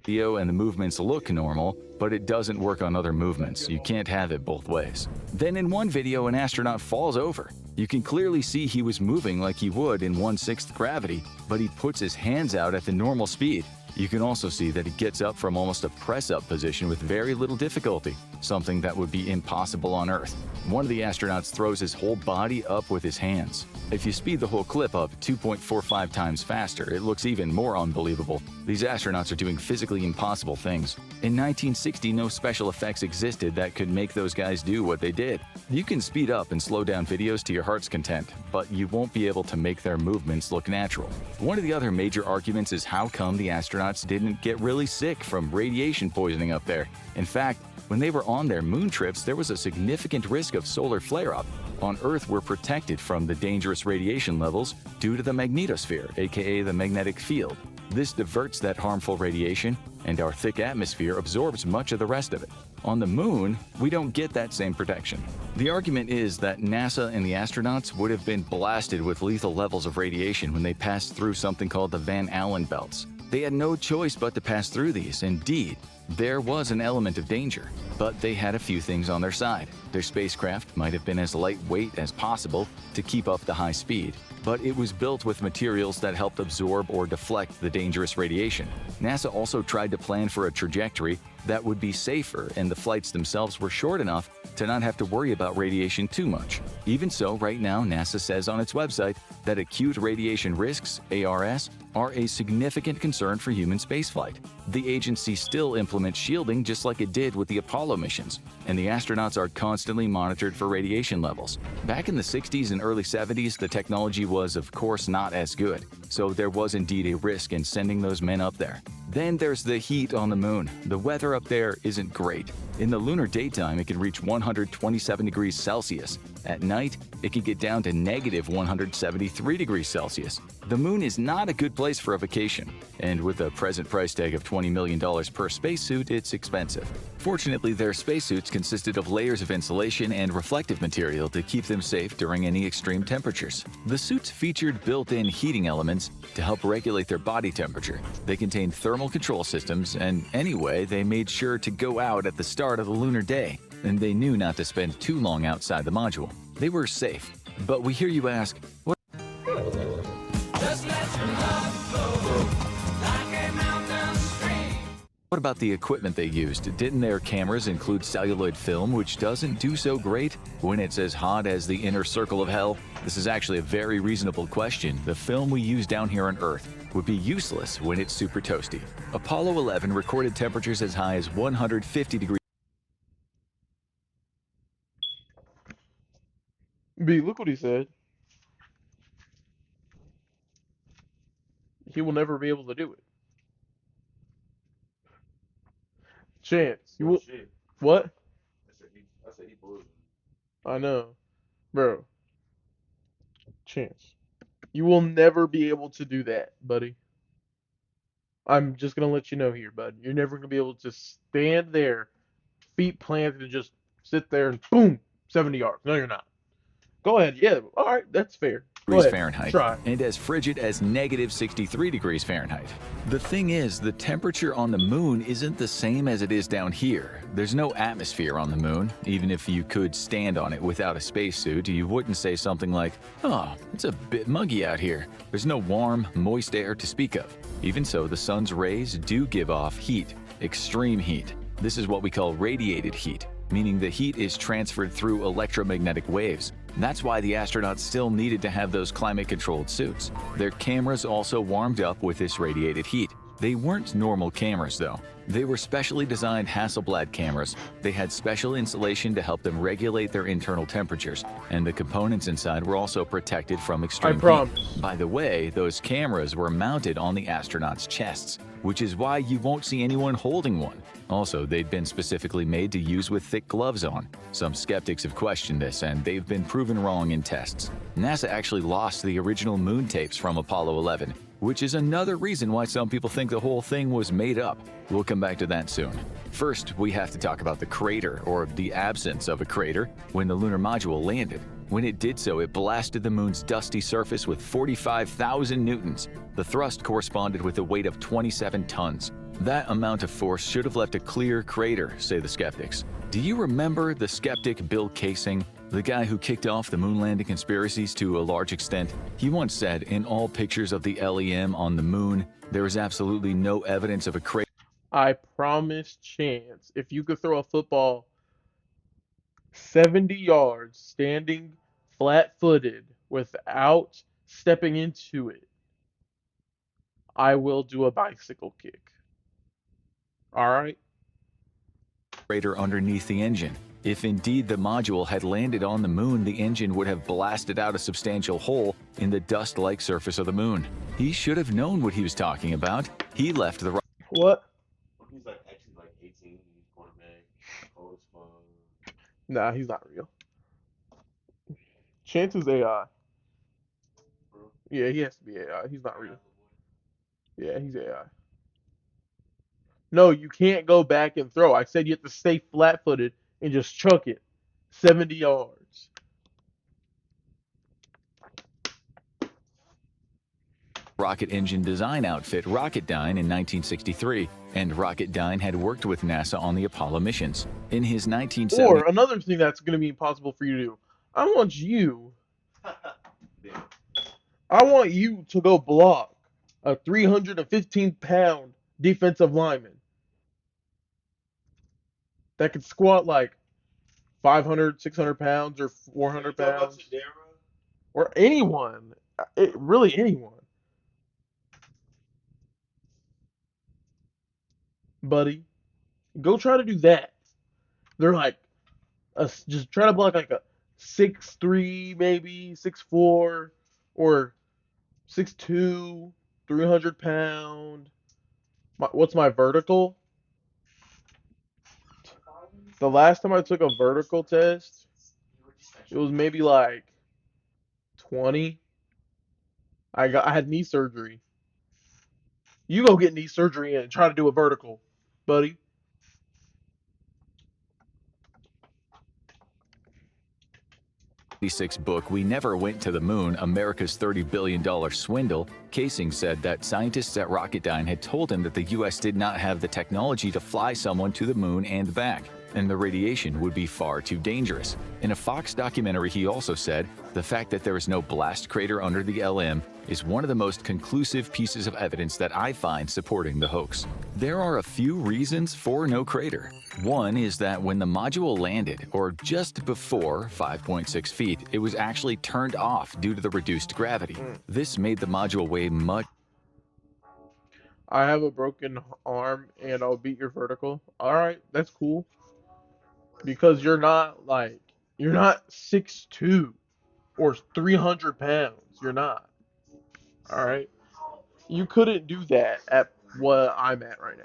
B: Video and the movements look normal, but it doesn't work on other movements. You can't have it both ways. Then in one video, an astronaut falls over. You can clearly see he was moving like he would in 1/6 gravity, but he puts his hands out at the normal speed. You can also see that he gets up from almost a press-up position with very little difficulty, something that would be impossible on Earth. One of the astronauts throws his whole body up with his hands. If you speed the whole clip up 2.45 times faster, it looks even more unbelievable. These astronauts are doing physically impossible things. In 1960, no special effects existed that could make those guys do what they did. You can speed up and slow down videos to your heart's content, but you won't be able to make their movements look natural. One of the other major arguments is how come the astronauts didn't get really sick from radiation poisoning up there. In fact, when they were on their moon trips, there was a significant risk of solar flare-up. On Earth, we're protected from the dangerous radiation levels due to the magnetosphere, aka the magnetic field. This diverts that harmful radiation, and our thick atmosphere absorbs much of the rest of it. On the moon, we don't get that same protection. The argument is that NASA and the astronauts would have been blasted with lethal levels of radiation when they passed through something called the Van Allen belts. They had no choice but to pass through these. Indeed, there was an element of danger, but they had a few things on their side. Their spacecraft might have been as lightweight as possible to keep up the high speed. but it was built with materials that helped absorb or deflect the dangerous radiation. NASA also tried to plan for a trajectory that would be safer, and the flights themselves were short enough to not have to worry about radiation too much. Even so, right now, NASA says on its website that acute radiation risks, ARS, are a significant concern for human spaceflight. The agency still implements shielding just like it did with the Apollo missions, and the astronauts are constantly monitored for radiation levels. Back in the 60s and early 70s, the technology was, of course, not as good, so there was indeed a risk in sending those men up there. Then there's the heat on the moon. The weather up there isn't great. In the lunar daytime, it can reach 127 degrees Celsius. At night, it can get down to negative 173 degrees Celsius. The moon is not a good place for a vacation, and with a present price tag of $20 million per spacesuit, it's expensive. Fortunately, their spacesuits consisted of layers of insulation and reflective material to keep them safe during any extreme temperatures. The suits featured built-in heating elements to help regulate their body temperature. They contained thermal control systems, and anyway, they made sure to go out at the start of the lunar day, and they knew not to spend too long outside the module. They were safe. But we hear you ask, what about the equipment they used? Didn't their cameras include celluloid film, which doesn't do so great when it's as hot as the inner circle of hell? This is actually a very reasonable question. The film we use down here on Earth would be useless when it's super toasty. Apollo 11 recorded temperatures as high as 150 degrees.
A: B, look what he said. He will never be able to do it. Chance, you will.
E: Shit.
A: What?
E: I said he bullshit.
A: I know, bro. Chance, you will never be able to do that, buddy. I'm just gonna let you know here, bud. You're never gonna be able to stand there, feet planted, and just sit there and boom, 70 yards. No, you're not. Go ahead. Yeah. All right. That's fair. Go ahead.
B: Fahrenheit
A: Try.
B: and as frigid as negative 63 degrees Fahrenheit. The thing is, the temperature on the moon isn't the same as it is down here. There's no atmosphere on the moon. Even if you could stand on it without a spacesuit, you wouldn't say something like, "Oh, it's a bit muggy out here." There's no warm, moist air to speak of. Even so, the sun's rays do give off heat, extreme heat. This is what we call radiated heat, meaning the heat is transferred through electromagnetic waves. That's why the astronauts still needed to have those climate-controlled suits. Their cameras also warmed up with this radiated heat. They weren't normal cameras, though. They were specially designed Hasselblad cameras. They had special insulation to help them regulate their internal temperatures, and the components inside were also protected from extreme heat. By the way, those cameras were mounted on the astronauts' chests, which is why you won't see anyone holding one. Also, they'd been specifically made to use with thick gloves on. Some skeptics have questioned this, and they've been proven wrong in tests. NASA actually lost the original moon tapes from Apollo 11, which is another reason why some people think the whole thing was made up. We'll come back to that soon. First, we have to talk about the crater, or the absence of a crater, when the lunar module landed. When it did so, it blasted the moon's dusty surface with 45,000 newtons. The thrust corresponded with a weight of 27 tons. That amount of force should have left a clear crater, say the skeptics. Do you remember the skeptic Bill Kaysing, the guy who kicked off the moon landing conspiracies to a large extent? He once said, in all pictures of the LEM on the moon, there is absolutely no evidence of a crater.
A: I promise, Chance, if you could throw a football 70 yards standing flat-footed without stepping into it, I will do a bicycle kick. All right?
B: Crater underneath the engine. If indeed the module had landed on the moon, the engine would have blasted out a substantial hole in the dust-like surface of the moon. He should have known what he was talking about. He left the
A: What?
E: He's like actually like 18, he's quarterback, old as fuck.
A: Nah, he's not real. Chance is AI.
E: Bro.
A: Yeah, he has to be AI. He's not real. Yeah, he's AI. No, you can't go back and throw. I said you have to stay flat-footed and just chuck it 70 yards.
B: rocket engine design outfit Rocketdyne in 1963, and Rocketdyne had worked with NASA on the Apollo missions. In his 1970...
A: Or another thing that's going to be impossible for you to do. I want you I want you to go block a 315-pound defensive lineman that could squat like 500, 600 pounds or 400 pounds. Or anyone. Really anyone. Buddy, go try to do that. They're like, just try to block like a 6'3", maybe 6'4", or 6'2", 300-pound. What's my vertical? The last time I took a vertical test, it was maybe like 20. I had knee surgery. You go get knee surgery and try to do a vertical, buddy.
B: Book, We Never Went to the Moon, America's $30 billion swindle, Casing said that scientists at Rocketdyne had told him that the U.S. did not have the technology to fly someone to the moon and back, and the radiation would be far too dangerous. In a Fox documentary, he also said, the fact that there is no blast crater under the LM is one of the most conclusive pieces of evidence that I find supporting the hoax. There are a few reasons for no crater. One is that when the module landed, or just before 5.6 feet, it was actually turned off due to the reduced gravity. This made the module weigh much.
A: I have a broken arm and I'll beat your vertical. Alright, that's cool. Because you're not 6'2" or 300 pounds. You're not. Alright? You couldn't do that at what I'm at right now.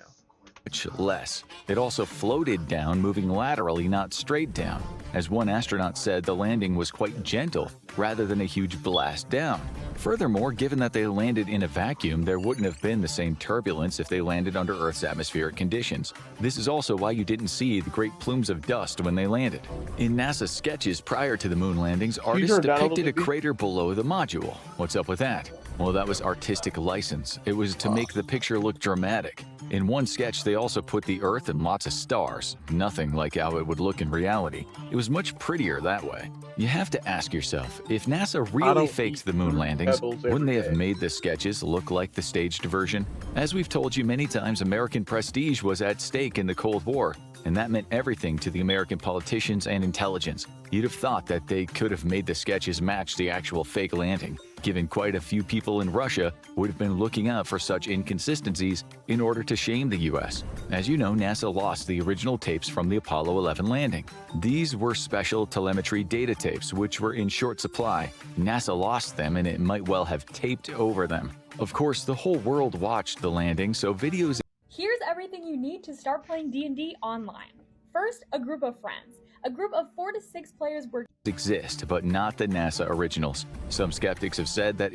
B: Much less. It also floated down, moving laterally, not straight down. As one astronaut said, the landing was quite gentle, rather than a huge blast down. Furthermore, given that they landed in a vacuum, there wouldn't have been the same turbulence if they landed under Earth's atmospheric conditions. This is also why you didn't see the great plumes of dust when they landed. In NASA sketches prior to the moon landings, artists depicted a crater below the module. What's up with that? Well, that was artistic license. It was to make the picture look dramatic. In one sketch, they also put the Earth and lots of stars. Nothing like how it would look in reality. It was much prettier that way. You have to ask yourself, if NASA really faked the moon landings, wouldn't they have made the sketches look like the staged version? As we've told you many times, American prestige was at stake in the Cold War, and that meant everything to the American politicians and intelligence. You'd have thought that they could have made the sketches match the actual fake landing, given quite a few people in Russia would have been looking out for such inconsistencies in order to shame the US. As you know, NASA lost the original tapes from the Apollo 11 landing. These were special telemetry data tapes, which were in short supply. NASA lost them, and it might well have taped over them. Of course, the whole world watched the landing, so videos.
J: Here's everything you need to start playing D&D online. First, a group of friends. A group of 4 to 6 players
B: exist, but not the NASA originals. Some skeptics have said that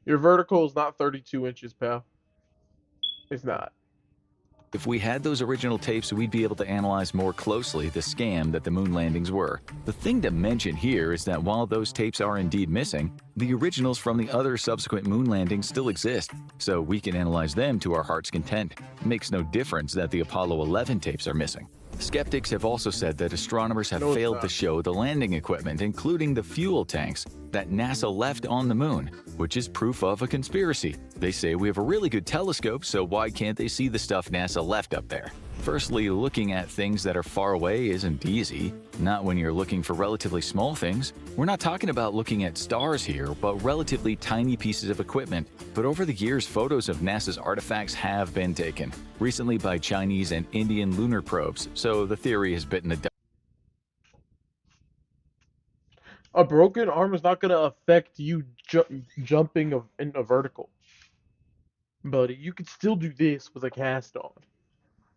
A: your vertical is not 32 inches, pal. It's not.
B: If we had those original tapes, we'd be able to analyze more closely the scam that the moon landings were. The thing to mention here is that while those tapes are indeed missing, the originals from the other subsequent moon landings still exist, so we can analyze them to our heart's content. It makes no difference that the Apollo 11 tapes are missing. Skeptics have also said that astronomers have failed to show the landing equipment, including the fuel tanks, that NASA left on the moon, which is proof of a conspiracy. They say we have a really good telescope, so why can't they see the stuff NASA left up there? Firstly, looking at things that are far away isn't easy, not when you're looking for relatively small things. We're not talking about looking at stars here, but relatively tiny pieces of equipment. But over the years, photos of NASA's artifacts have been taken, recently by Chinese and Indian lunar probes, so the theory has bitten the dust.
A: A broken arm is not going to affect you jumping in a vertical. Buddy, you could still do this with a cast on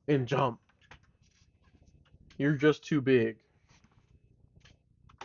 A: and jump. You're just too big.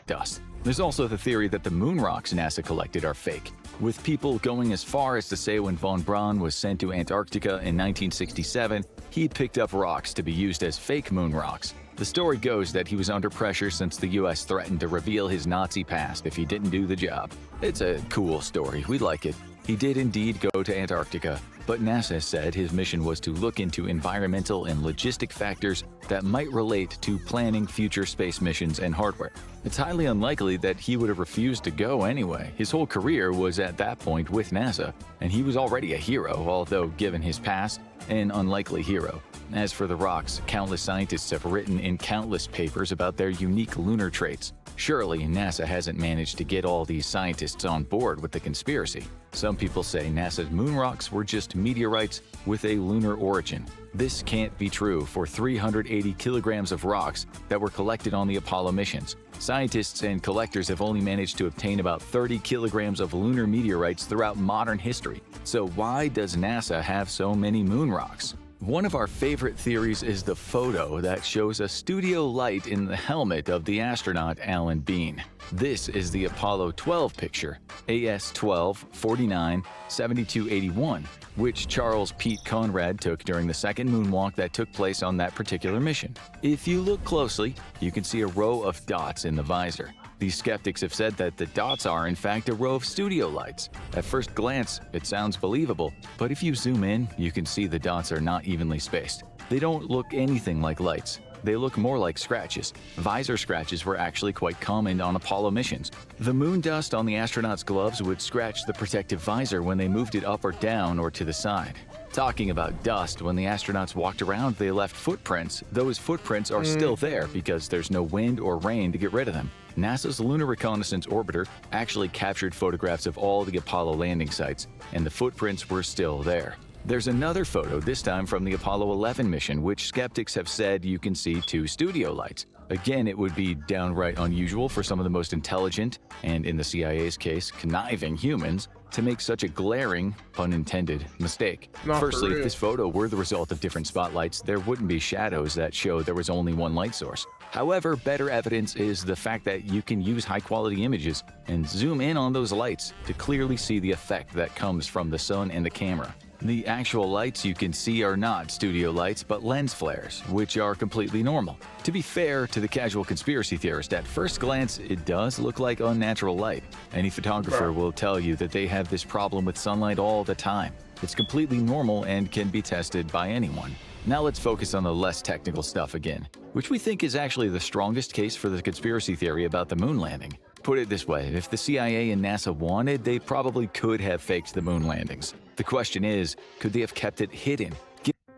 B: Dust. There's also the theory that the moon rocks NASA collected are fake, with people going as far as to say when von Braun was sent to Antarctica in 1967, he picked up rocks to be used as fake moon rocks. The story goes that he was under pressure since the US threatened to reveal his Nazi past if he didn't do the job. It's a cool story, we like it. He did indeed go to Antarctica, but NASA said his mission was to look into environmental and logistic factors that might relate to planning future space missions and hardware. It's highly unlikely that he would have refused to go anyway. His whole career was at that point with NASA, and he was already a hero, although given his past, an unlikely hero. As for the rocks, countless scientists have written in countless papers about their unique lunar traits. Surely, NASA hasn't managed to get all these scientists on board with the conspiracy. Some people say NASA's moon rocks were just meteorites with a lunar origin. This can't be true for 380 kilograms of rocks that were collected on the Apollo missions. Scientists and collectors have only managed to obtain about 30 kilograms of lunar meteorites throughout modern history. So why does NASA have so many moon rocks? One of our favorite theories is the photo that shows a studio light in the helmet of the astronaut Alan Bean. This is the Apollo 12 picture, AS-12-49-7281, which Charles Pete Conrad took during the second moonwalk that took place on that particular mission. If you look closely, you can see a row of dots in the visor. These skeptics have said that the dots are in fact a row of studio lights. At first glance, it sounds believable, but if you zoom in, you can see the dots are not evenly spaced. They don't look anything like lights. They look more like scratches. Visor scratches were actually quite common on Apollo missions. The moon dust on the astronauts' gloves would scratch the protective visor when they moved it up or down or to the side. Talking about dust, when the astronauts walked around, they left footprints. Those footprints are still there because there's no wind or rain to get rid of them. NASA's Lunar Reconnaissance Orbiter actually captured photographs of all the Apollo landing sites, and the footprints were still there. There's another photo, this time from the Apollo 11 mission, which skeptics have said you can see two studio lights. Again, it would be downright unusual for some of the most intelligent, and in the CIA's case, conniving humans, to make such a glaring, pun intended, mistake. Firstly, if this photo were the result of different spotlights, there wouldn't be shadows that show there was only one light source. However, better evidence is the fact that you can use high-quality images and zoom in on those lights to clearly see the effect that comes from the sun and the camera. The actual lights you can see are not studio lights, but lens flares, which are completely normal. To be fair to the casual conspiracy theorist, at first glance, it does look like unnatural light. Any photographer will tell you that they have this problem with sunlight all the time. It's completely normal and can be tested by anyone. Now let's focus on the less technical stuff again, which we think is actually the strongest case for the conspiracy theory about the moon landing. Put it this way, if the CIA and NASA wanted, they probably could have faked the moon landings. The question is, could they have kept it hidden?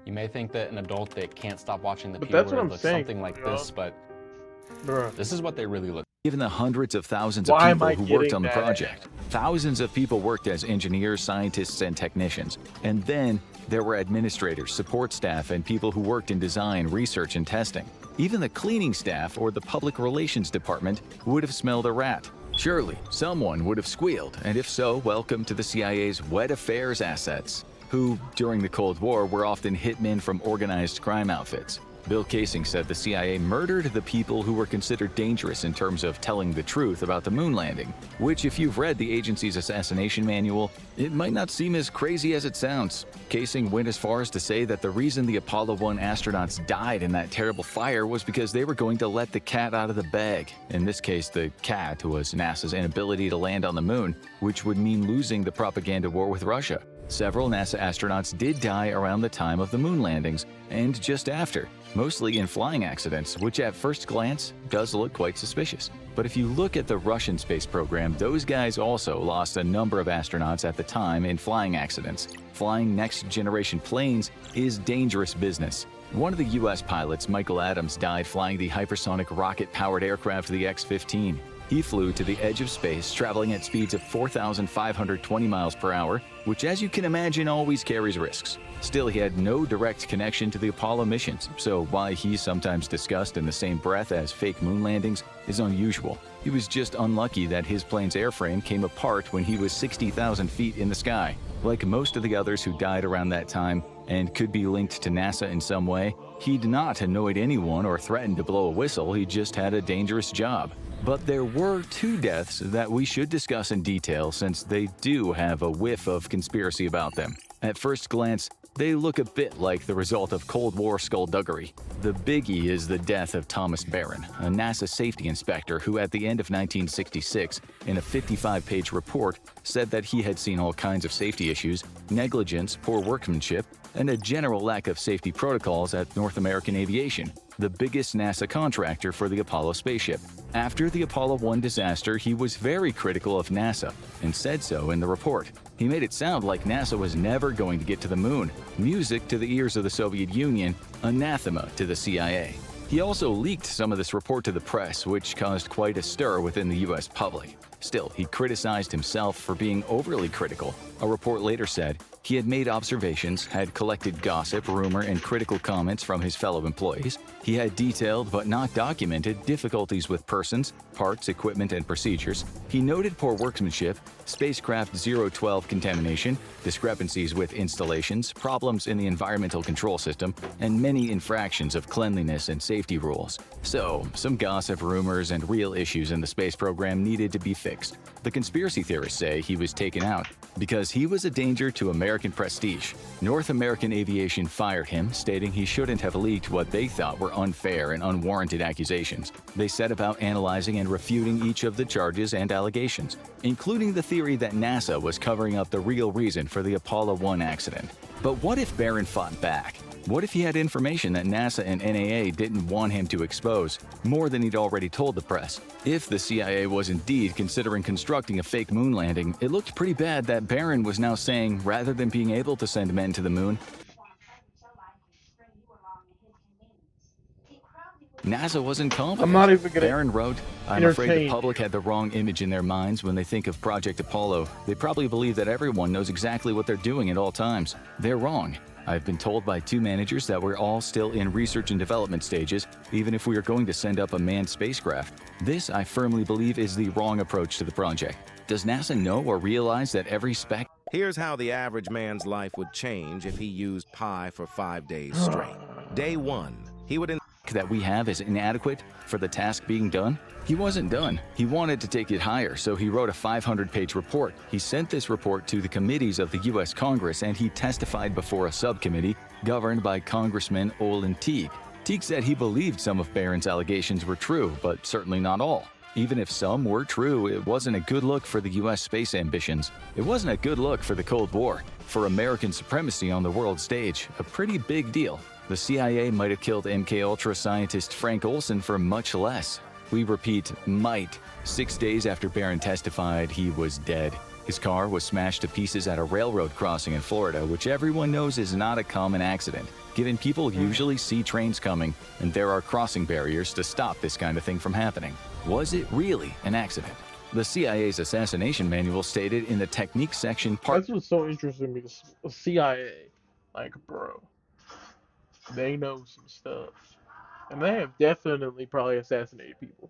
D: You may think that an adult that can't stop watching the
A: But
D: P
A: that's what
D: word
A: I'm
D: looks
A: saying,
D: something like
A: you know?
D: this, but this is what they really look.
B: Given the hundreds of thousands of
A: Why am
B: people
A: I
B: who worked
A: getting
B: on the
A: that?
B: project, thousands of people worked as engineers, scientists, and technicians. And then there were administrators, support staff, and people who worked in design, research, and testing. Even the cleaning staff or the public relations department would have smelled a rat. Surely, someone would have squealed, and if so, welcome to the CIA's wet affairs assets, who, during the Cold War, were often hitmen from organized crime outfits. Bill Kaysing said the CIA murdered the people who were considered dangerous in terms of telling the truth about the moon landing, which, if you've read the agency's assassination manual, it might not seem as crazy as it sounds. Kaysing went as far as to say that the reason the Apollo 1 astronauts died in that terrible fire was because they were going to let the cat out of the bag. In this case, the cat was NASA's inability to land on the moon, which would mean losing the propaganda war with Russia. Several NASA astronauts did die around the time of the moon landings, and just after, mostly in flying accidents, which at first glance does look quite suspicious. But if you look at the Russian space program, those guys also lost a number of astronauts at the time in flying accidents. Flying next-generation planes is dangerous business. One of the US pilots, Michael Adams, died flying the hypersonic rocket-powered aircraft, the X-15. He flew to the edge of space, traveling at speeds of 4,520 miles per hour, which, as you can imagine, always carries risks. Still, he had no direct connection to the Apollo missions, so why he's sometimes discussed in the same breath as fake moon landings is unusual. He was just unlucky that his plane's airframe came apart when he was 60,000 feet in the sky. Like most of the others who died around that time and could be linked to NASA in some way, he'd not annoyed anyone or threatened to blow a whistle, he just had a dangerous job. But there were two deaths that we should discuss in detail since they do have a whiff of conspiracy about them. At first glance, They look a bit like the result of Cold War skullduggery. The biggie is the death of Thomas Barron, a NASA safety inspector who at the end of 1966, in a 55-page report, said that he had seen all kinds of safety issues, negligence, poor workmanship, and a general lack of safety protocols at North American Aviation, the biggest NASA contractor for the Apollo spaceship. After the Apollo 1 disaster, he was very critical of NASA and said so in the report. He made it sound like NASA was never going to get to the moon, music to the ears of the Soviet Union, anathema to the CIA. He also leaked some of this report to the press, which caused quite a stir within the US public. Still, he criticized himself for being overly critical. A report later said he had made observations, had collected gossip, rumor, and critical comments from his fellow employees. He had detailed but not documented difficulties with persons, parts, equipment, and procedures. He noted poor workmanship, spacecraft 012 contamination, discrepancies with installations, problems in the environmental control system, and many infractions of cleanliness and safety rules. So, some gossip, rumors, and real issues in the space program needed to be fixed. The conspiracy theorists say he was taken out because he was a danger to American prestige. North American Aviation fired him, stating he shouldn't have leaked what they thought were unfair and unwarranted accusations. They set about analyzing and refuting each of the charges and allegations, including the theory that NASA was covering up the real reason for the Apollo 1 accident. But what if Barron fought back? What if he had information that NASA and NAA didn't want him to expose, more than he'd already told the press? If the CIA was indeed considering constructing a fake moon landing, it looked pretty bad that Barron was now saying, rather than being able to send men to the moon, NASA wasn't confident.
A: I'm not even gonna
B: Barron wrote, I'm afraid the
A: entertain.
B: public had the wrong image in their minds when they think of Project Apollo. They probably believe that everyone knows exactly what they're doing at all times. They're wrong. I've been told by 2 managers that we're all still in research and development stages, even if we are going to send up a manned spacecraft. This, I firmly believe, is the wrong approach to the project. Does NASA know or realize that every spec
H: Here's how the average man's life would change if he used pi for 5 days straight. Day 1, he would
B: that we have is inadequate for the task being done? He wasn't done. He wanted to take it higher, so he wrote a 500-page report. He sent this report to the committees of the U.S. Congress, and he testified before a subcommittee governed by Congressman Olin Teague. Teague said he believed some of Barron's allegations were true, but certainly not all. Even if some were true, it wasn't a good look for the U.S. space ambitions. It wasn't a good look for the Cold War, for American supremacy on the world stage, a pretty big deal. The CIA might have killed MKUltra scientist Frank Olson for much less. We repeat, might. 6 days after Barron testified, he was dead. His car was smashed to pieces at a railroad crossing in Florida, which everyone knows is not a common accident, given people usually see trains coming, and there are crossing barriers to stop this kind of thing from happening. Was it really an accident? The CIA's assassination manual stated in the technique section part.
A: That's what's so interesting because the CIA, like, bro, they know some stuff. And they have definitely probably assassinated people.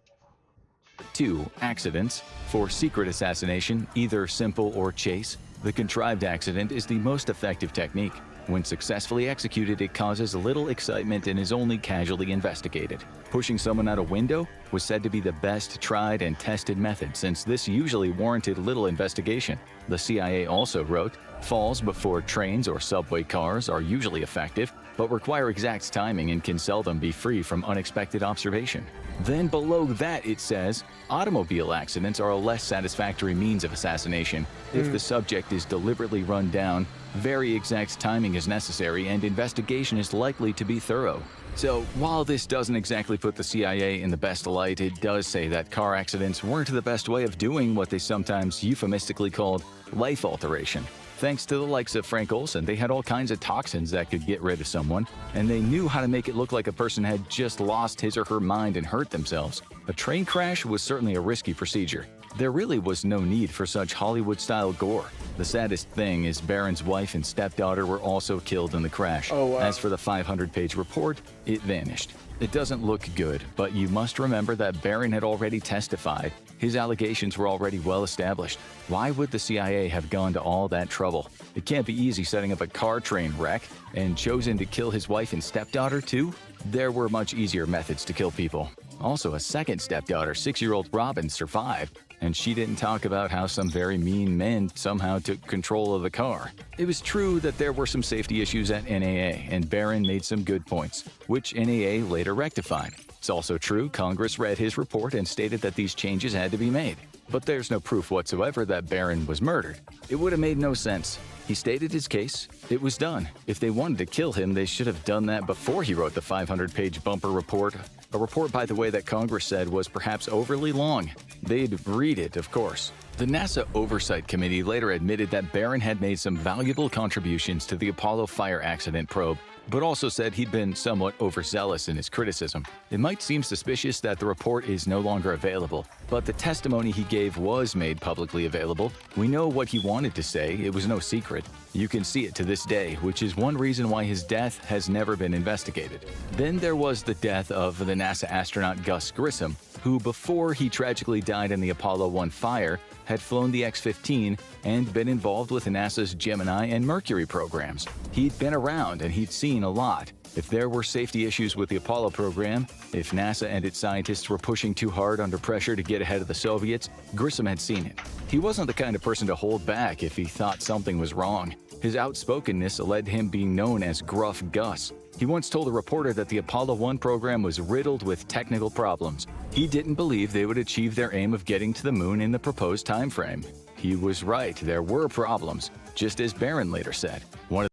B: 2. Accidents. For secret assassination, either simple or chase, the contrived accident is the most effective technique. When successfully executed, it causes little excitement and is only casually investigated. Pushing someone out a window was said to be the best tried and tested method, since this usually warranted little investigation. The CIA also wrote, falls before trains or subway cars are usually effective, but require exact timing and can seldom be free from unexpected observation. Then below that it says, automobile accidents are a less satisfactory means of assassination. If the subject is deliberately run down, very exact timing is necessary and investigation is likely to be thorough. So, while this doesn't exactly put the CIA in the best light, it does say that car accidents weren't the best way of doing what they sometimes euphemistically called life alteration. Thanks to the likes of Frank Olson, they had all kinds of toxins that could get rid of someone, and they knew how to make it look like a person had just lost his or her mind and hurt themselves. A train crash was certainly a risky procedure. There really was no need for such Hollywood-style gore. The saddest thing is Barron's wife and stepdaughter were also killed in the crash.
A: Oh, wow.
B: As for the 500-page report, it vanished. It doesn't look good, but you must remember that Barron had already testified. His allegations were already well established. Why would the CIA have gone to all that trouble? It can't be easy setting up a car train wreck and chosen to kill his wife and stepdaughter too? There were much easier methods to kill people. Also, a second stepdaughter, 6-year-old Robin, survived. and she didn't talk about how some very mean men somehow took control of the car. It was true that there were some safety issues at NAA, and Barron made some good points, which NAA later rectified. It's also true Congress read his report and stated that these changes had to be made. But there's no proof whatsoever that Barron was murdered. It would have made no sense. He stated his case. It was done. If they wanted to kill him, they should have done that before he wrote the 500-page bumper report. A report, by the way, that Congress said was perhaps overly long. They'd read it, of course. The NASA Oversight Committee later admitted that Barron had made some valuable contributions to the Apollo fire accident probe, but also said he'd been somewhat overzealous in his criticism. It might seem suspicious that the report is no longer available, but the testimony he gave was made publicly available. We know what he wanted to say, it was no secret. You can see it to this day, which is one reason why his death has never been investigated. Then there was the death of the NASA astronaut Gus Grissom, who before he tragically died in the Apollo 1 fire, had flown the X-15 and been involved with NASA's Gemini and Mercury programs. He'd been around and he'd seen a lot. If there were safety issues with the Apollo program, if NASA and its scientists were pushing too hard under pressure to get ahead of the Soviets, Grissom had seen it. He wasn't the kind of person to hold back if he thought something was wrong. His outspokenness led to him being known as Gruff Gus. He once told a reporter that the Apollo 1 program was riddled with technical problems. He didn't believe they would achieve their aim of getting to the moon in the proposed time frame. He was right, there were problems, just as Barron later said. One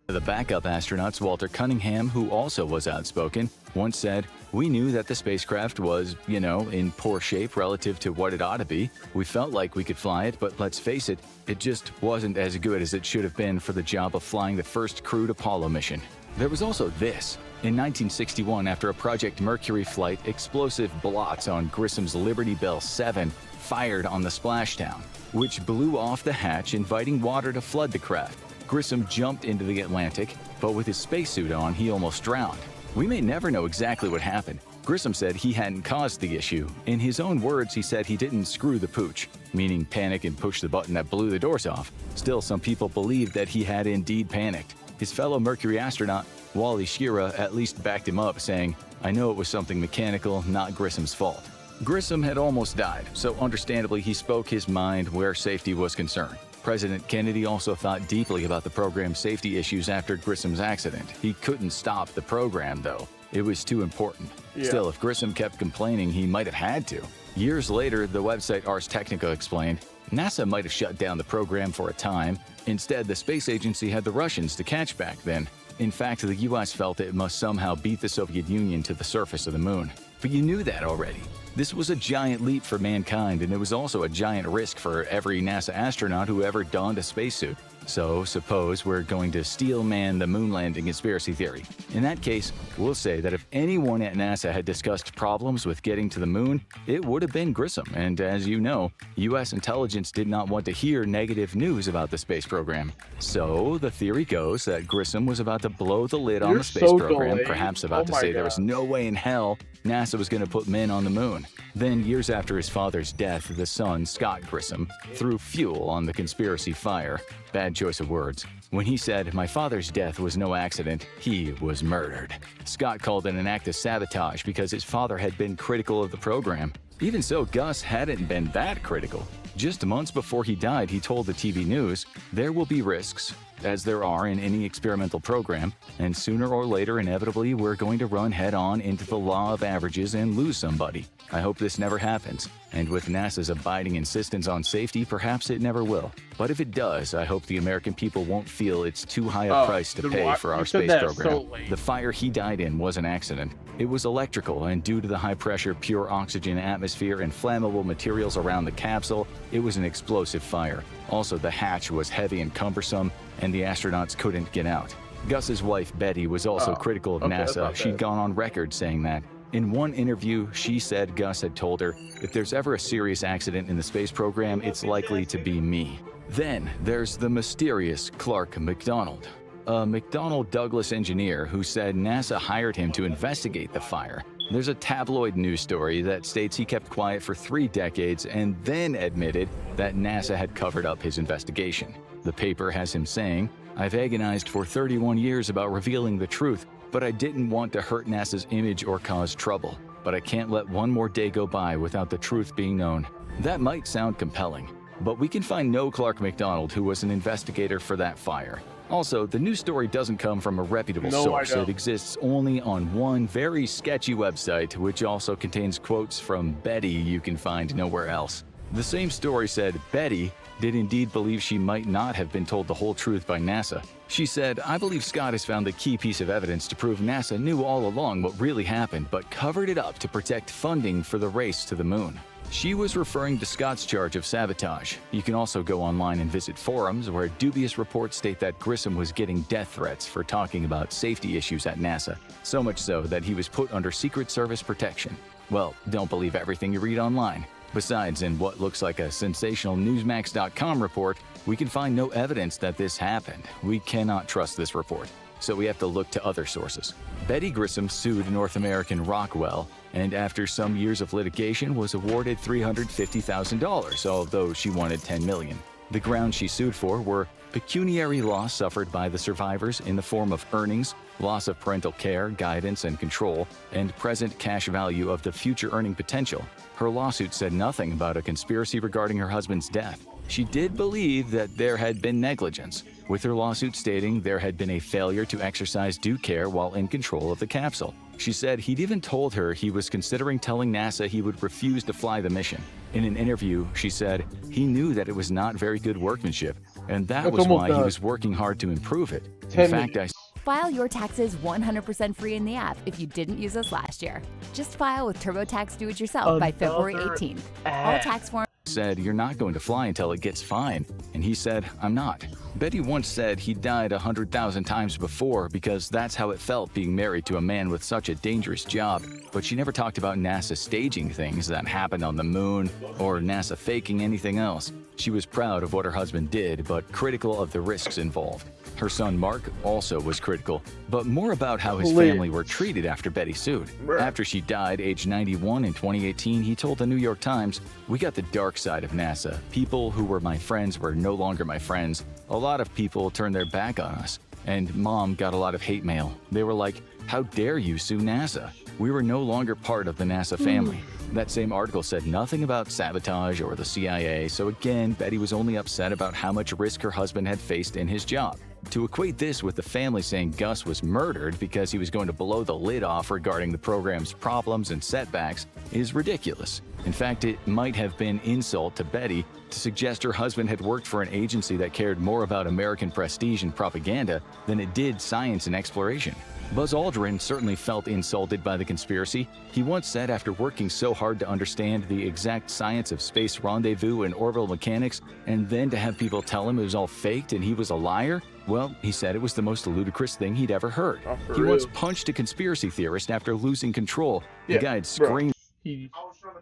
B: of the backup astronauts, Walter Cunningham, who also was outspoken, once said, "We knew that the spacecraft was, in poor shape relative to what it ought to be. We felt like we could fly it, but let's face it, it just wasn't as good as it should have been for the job of flying the first crewed Apollo mission." There was also this. In 1961, after a Project Mercury flight, explosive blots on Grissom's Liberty Bell 7 fired on the splashdown, which blew off the hatch, inviting water to flood the craft. Grissom jumped into the Atlantic, but with his spacesuit on, he almost drowned. We may never know exactly what happened. Grissom said he hadn't caused the issue. In his own words, he said he didn't screw the pooch, meaning panic and push the button that blew the doors off. Still, some people believe that he had indeed panicked. His fellow Mercury astronaut, Wally Schirra, at least backed him up, saying, "I know it was something mechanical, not Grissom's fault." Grissom had almost died, so understandably he spoke his mind where safety was concerned. President Kennedy also thought deeply about the program's safety issues after Grissom's accident. He couldn't stop the program, though. It was too important.
A: Yeah.
B: Still, if Grissom kept complaining, he might have had to. Years later, the website Ars Technica explained, NASA might have shut down the program for a time. Instead, the space agency had the Russians to catch back then. In fact, the US felt it must somehow beat the Soviet Union to the surface of the moon. But you knew that already. This was a giant leap for mankind, and it was also a giant risk for every NASA astronaut who ever donned a spacesuit. So, suppose we're going to steel man the moon landing conspiracy theory. In that case, we'll say that if anyone at NASA had discussed problems with getting to the moon, it would have been Grissom. And as you know, US intelligence did not want to hear negative news about the space program. So, the theory goes that Grissom was about to blow the lid on
A: You're
B: the space
A: so
B: program,
A: delayed.
B: perhaps about
A: Oh
B: to
A: my
B: say there was
A: God.
B: no way in hell NASA was going to put men on the moon. Then, years after his father's death, the son, Scott Grissom, threw fuel on the conspiracy fire. Bad choice of words. When he said, "My father's death was no accident, he was murdered." Scott called it an act of sabotage because his father had been critical of the program. Even so, Gus hadn't been that critical. Just months before he died, he told the TV news, "There will be risks, as there are in any experimental program, and sooner or later, inevitably, we're going to run head-on into the law of averages and lose somebody. I hope this never happens, and with NASA's abiding insistence on safety, perhaps it never will. But if it does, I hope the American people won't feel it's too high a price to pay for our space program." The fire he died in was an accident. It was electrical, and due to the high-pressure, pure oxygen atmosphere and flammable materials around the capsule, it was an explosive fire. Also, the hatch was heavy and cumbersome, and the astronauts couldn't get out. Gus's wife, Betty, was also critical of NASA. She'd gone on record saying that. In one interview, she said Gus had told her, "If there's ever a serious accident in the space program, it's likely to be me." Then there's the mysterious Clark McDonald, a McDonnell Douglas engineer who said NASA hired him to investigate the fire. There's a tabloid news story that states he kept quiet for 3 decades and then admitted that NASA had covered up his investigation. The paper has him saying, "I've agonized for 31 years about revealing the truth, but I didn't want to hurt NASA's image or cause trouble. But I can't let one more day go by without the truth being known. That might sound compelling, but we can find no Clark McDonald who was an investigator for that fire. Also, the news story doesn't come from a reputable source. It exists only on one very sketchy website, which also contains quotes from Betty you can find nowhere else. The same story said Betty did indeed believe she might not have been told the whole truth by NASA. She said, "I believe Scott has found the key piece of evidence to prove NASA knew all along what really happened, but covered it up to protect funding for the race to the moon." She was referring to Scott's charge of sabotage. You can also go online and visit forums where dubious reports state that Grissom was getting death threats for talking about safety issues at NASA, so much so that he was put under Secret Service protection. Well, don't believe everything you read online. Besides, in what looks like a sensational Newsmax.com report, we can find no evidence that this happened. We cannot trust this report, so we have to look to other sources. Betty Grissom sued North American Rockwell, and after some years of litigation was awarded $350,000, although she wanted $10 million. The grounds she sued for were pecuniary loss suffered by the survivors in the form of earnings, loss of parental care, guidance, and control, and present cash value of the future earning potential. Her lawsuit said nothing about a conspiracy regarding her husband's death. She did believe that there had been negligence, with her lawsuit stating there had been a failure to exercise due care while in control of the capsule. She said he'd even told her he was considering telling NASA he would refuse to fly the mission. In an interview, she said he knew that it was not very good workmanship, and that was why he was working hard to improve it. In fact,
G: File your taxes 100% free in the app if you didn't use us last year. Just file with TurboTax Do-It-Yourself by February 18th. All tax forms
B: said, "You're not going to fly until it gets fine," and he said, "I'm not." Betty once said he died 100,000 times before because that's how it felt being married to a man with such a dangerous job, but she never talked about NASA staging things that happened on the moon or NASA faking anything else. She was proud of what her husband did, but critical of the risks involved. Her son Mark also was critical, but more about how his family were treated after Betty sued. After she died, age 91 in 2018, he told the New York Times, "We got the dark side of NASA. People who were my friends were no longer my friends. A lot of people turned their back on us. And Mom got a lot of hate mail. They were like, 'How dare you sue NASA?' We were no longer part of the NASA family." That same article said nothing about sabotage or the CIA, so again, Betty was only upset about how much risk her husband had faced in his job. To equate this with the family saying Gus was murdered because he was going to blow the lid off regarding the program's problems and setbacks is ridiculous. In fact, it might have been insult to Betty to suggest her husband had worked for an agency that cared more about American prestige and propaganda than it did science and exploration. Buzz Aldrin certainly felt insulted by the conspiracy. He once said after working so hard to understand the exact science of space rendezvous and orbital mechanics, and then to have people tell him it was all faked and he was a liar, well, he said it was the most ludicrous thing he'd ever heard. He once punched a conspiracy theorist after losing control. The guy had screamed.
A: He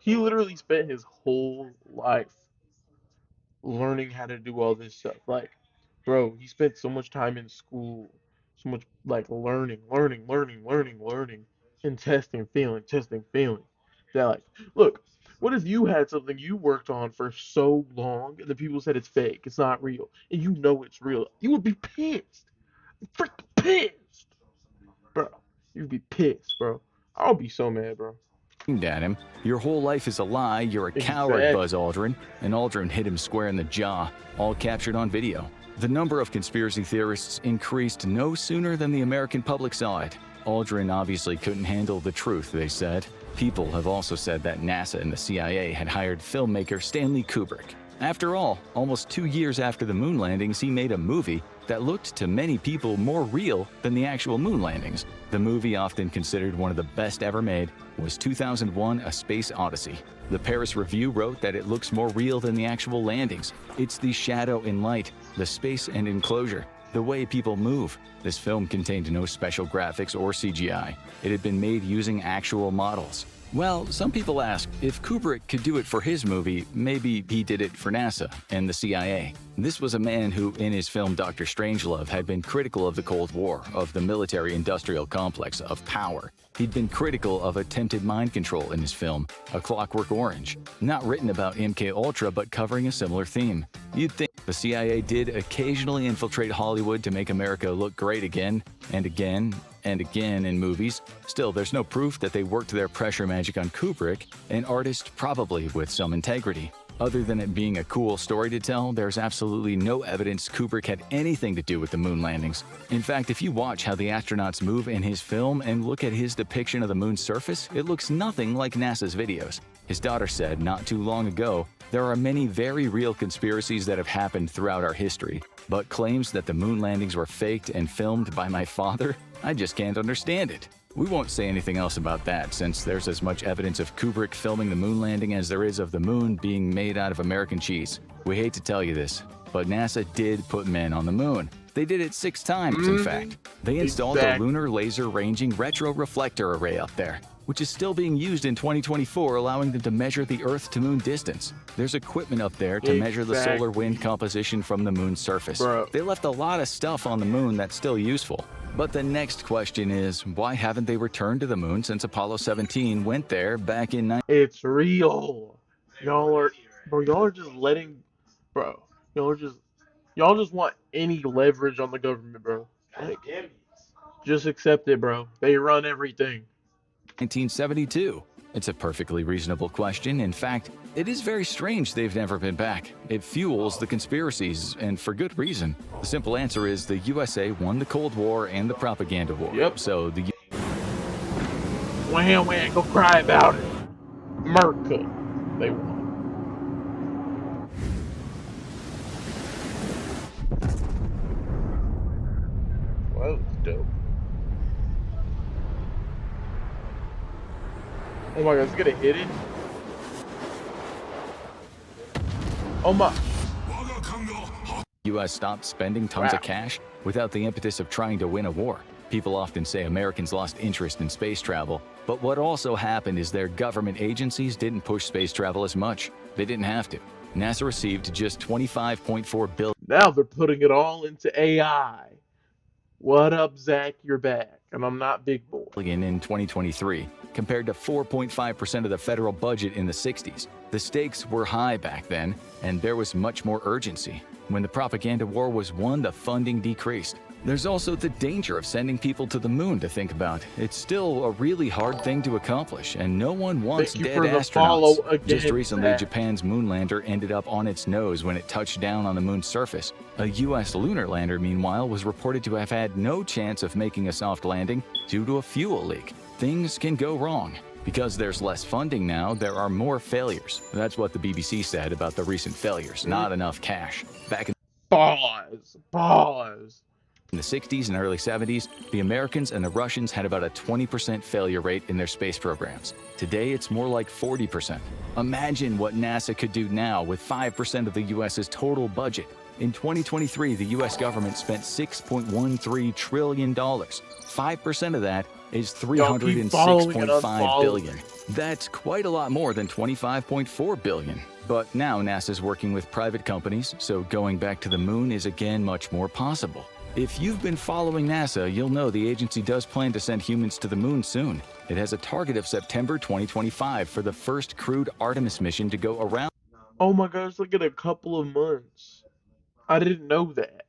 A: literally spent his whole life learning how to do all this stuff. Like, bro, he spent so much time in school, so much like learning, and testing, failing. That like, look, what if you had something you worked on for so long and the people said it's fake, it's not real, and you know it's real? You would be pissed, freaking pissed, bro. You'd be pissed, bro. I'll be so mad, bro.
B: At him, "Your whole life is a lie, you're a coward, Buzz Aldrin," and Aldrin hit him square in the jaw, all captured on video. The number of conspiracy theorists increased no sooner than the American public saw it. Aldrin obviously couldn't handle the truth, they said. People have also said that NASA and the CIA had hired filmmaker Stanley Kubrick. After all, almost 2 years after the moon landings, he made a movie that looked to many people more real than the actual moon landings. The movie, often considered one of the best ever made, was 2001: A Space Odyssey. The Paris Review wrote that it looks more real than the actual landings. It's the shadow and light, the space and enclosure, the way people move. This film contained no special graphics or CGI. It had been made using actual models. Well, some people ask, if Kubrick could do it for his movie, maybe he did it for NASA and the CIA. This was a man who, in his film Dr. Strangelove, had been critical of the Cold War, of the military-industrial complex, of power. He'd been critical of attempted mind control in his film, A Clockwork Orange. Not written about MK Ultra, but covering a similar theme. You'd think The CIA did occasionally infiltrate Hollywood to make America look great again and again and again in movies. Still, there's no proof that they worked their pressure magic on Kubrick, an artist probably with some integrity. Other than it being a cool story to tell, there's absolutely no evidence Kubrick had anything to do with the moon landings. In fact, if you watch how the astronauts move in his film and look at his depiction of the moon's surface, it looks nothing like NASA's videos. His daughter said not too long ago, "There are many very real conspiracies that have happened throughout our history, but claims that the moon landings were faked and filmed by my father? I just can't understand it." We won't say anything else about that, since there's as much evidence of Kubrick filming the moon landing as there is of the moon being made out of American cheese. We hate to tell you this, but NASA did put men on the moon. They did it 6 times, in fact. They installed the Lunar Laser Ranging Retroreflector Array up there, which is still being used in 2024, allowing them to measure the Earth-to-Moon distance. There's equipment up there to measure the solar wind composition from the moon's surface. They left a lot of stuff on the moon that's still useful. But the next question is, why haven't they returned to the moon since Apollo 17 went there back in...
A: It's real. Y'all are just letting... Bro, y'all just want any leverage on the government, bro. Like, just accept it, bro. They run everything.
B: 1972. It's a perfectly reasonable question. In fact, it is very strange they've never been back. It fuels the conspiracies, and for good reason. The simple answer is the USA won the Cold War and the propaganda war.
A: Yep.
B: So the...
A: Wham, wham, go cry about it. America. They won. Well, that was dope. Oh my god, it's gonna hit it? Oh my.
B: U.S. stopped spending tons of cash without the impetus of trying to win a war. People often say Americans lost interest in space travel, but what also happened is their government agencies didn't push space travel as much. They didn't have to. NASA received just $25.4 billion.
A: Now they're putting it all into AI. What up, Zach? You're back, and I'm not big boy.
B: In 2023, compared to 4.5% of the federal budget in the 60s. The stakes were high back then, and there was much more urgency. When the propaganda war was won, the funding decreased. There's also the danger of sending people to the moon to think about. It's still a really hard thing to accomplish, and no one wants dead astronauts. Just recently, Japan's moonlander ended up on its nose when it touched down on the moon's surface. A U.S. lunar lander, meanwhile, was reported to have had no chance of making a soft landing due to a fuel leak. Things can go wrong. Because there's less funding now, there are more failures. That's what the BBC said about the recent failures. Not enough cash. Back in
A: Pause.
B: In the 60s and early 70s, the Americans and the Russians had about a 20% failure rate in their space programs. Today, it's more like 40%. Imagine what NASA could do now with 5% of the U.S.'s total budget. In 2023, the U.S. government spent $6.13 trillion. 5% of that is $306.5 billion. That's quite a lot more than $25.4 billion. But now NASA's working with private companies, so going back to the moon is again much more possible. If you've been following NASA, you'll know the agency does plan to send humans to the moon soon. It has a target of September 2025 for the first crewed Artemis mission to go around.
A: Oh my gosh, look at a couple of months. I didn't know that.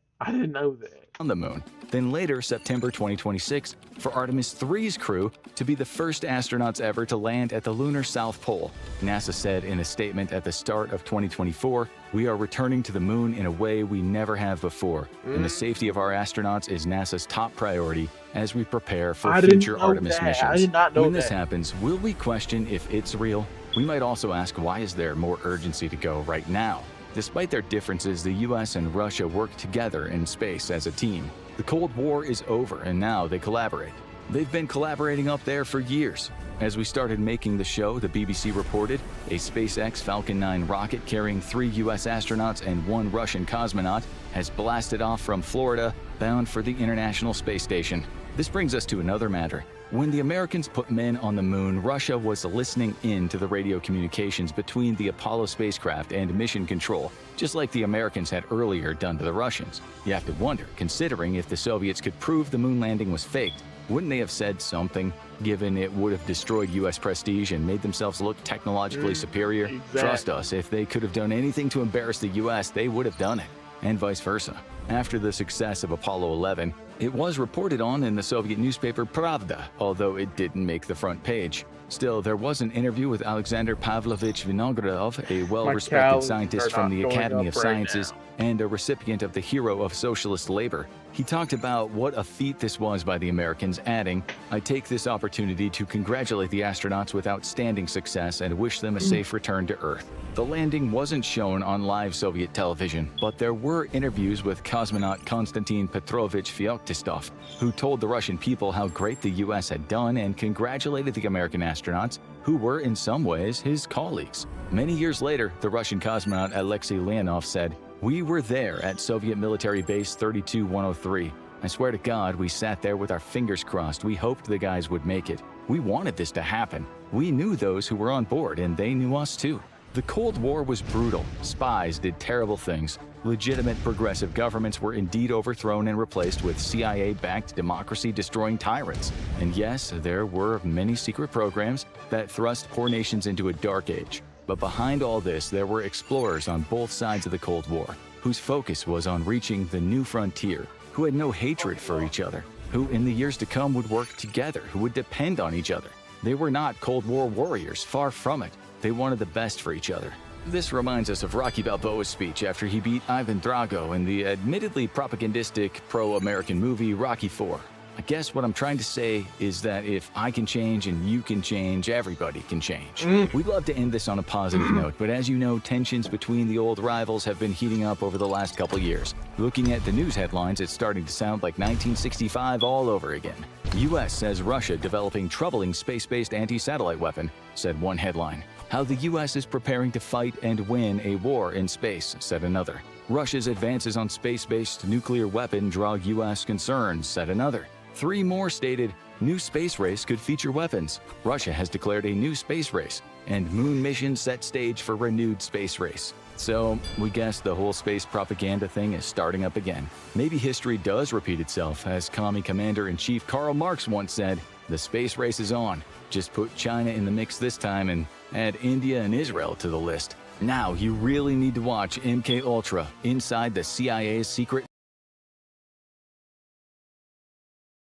B: On the moon. Then later, September 2026, for Artemis 3's crew to be the first astronauts ever to land at the lunar South Pole. NASA said in a statement at the start of 2024, "We are returning to the moon in a way we never have before, and the safety of our astronauts is NASA's top priority as we prepare for future Artemis missions."
A: I did not know
B: when this happens, will we question if it's real? We might also ask, why is there more urgency to go right now? Despite their differences, the US and Russia work together in space as a team. The Cold War is over, and now they collaborate. They've been collaborating up there for years. As we started making the show, the BBC reported a SpaceX Falcon 9 rocket carrying 3 US astronauts and 1 Russian cosmonaut has blasted off from Florida, bound for the International Space Station. This brings us to another matter. When the Americans put men on the moon, Russia was listening in to the radio communications between the Apollo spacecraft and mission control, just like the Americans had earlier done to the Russians. You have to wonder, considering if the Soviets could prove the moon landing was faked, wouldn't they have said something, given it would have destroyed U.S. prestige and made themselves look technologically superior?
A: Exactly.
B: Trust us, if they could have done anything to embarrass the U.S., they would have done it. and vice versa. After the success of Apollo 11, it was reported on in the Soviet newspaper Pravda, although it didn't make the front page. Still, there was an interview with Alexander Pavlovich Vinogradov, a well-respected scientist from the Academy of Sciences and a recipient of the Hero of Socialist Labor. He talked about what a feat this was by the Americans, adding, "I take this opportunity to congratulate the astronauts with outstanding success and wish them a safe return to Earth." The landing wasn't shown on live Soviet television, but there were interviews with cosmonaut Konstantin Petrovich Feoktistov, who told the Russian people how great the US had done and congratulated the American astronauts, who were in some ways his colleagues. Many years later, the Russian cosmonaut Alexei Leonov said, "We were there at Soviet military base 32103. I swear to God, we sat there with our fingers crossed. We hoped the guys would make it. We wanted this to happen. We knew those who were on board, and they knew us too." The Cold War was brutal. Spies did terrible things. Legitimate progressive governments were indeed overthrown and replaced with CIA-backed democracy-destroying tyrants. And yes, there were many secret programs that thrust poor nations into a dark age. But behind all this, there were explorers on both sides of the Cold War, whose focus was on reaching the new frontier, who had no hatred for each other, who in the years to come would work together, who would depend on each other. They were not Cold War warriors, far from it. They wanted the best for each other. This reminds us of Rocky Balboa's speech after he beat Ivan Drago in the admittedly propagandistic pro-American movie Rocky IV. I guess what I'm trying to say is that if I can change and you can change, everybody can change. We'd love to end this on a positive note, but as you know, tensions between the old rivals have been heating up over the last couple years. Looking at the news headlines, it's starting to sound like 1965 all over again. U.S. says Russia developing troubling space-based anti-satellite weapon, said one headline. How the U.S. is preparing to fight and win a war in space, said another. Russia's advances on space-based nuclear weapon draw U.S. concerns, said another. Three more stated, new space race could feature weapons. Russia has declared a new space race, and moon mission set stage for renewed space race. So, we guess the whole space propaganda thing is starting up again. Maybe history does repeat itself, as Commie Commander-in-Chief Karl Marx once said, "The space race is on. Just put China in the mix this time and add India and Israel to the list." Now you really need to watch MK Ultra, inside the CIA's secret.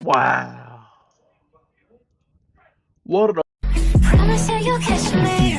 A: Wow. What a...
K: Promise you you'll catch me.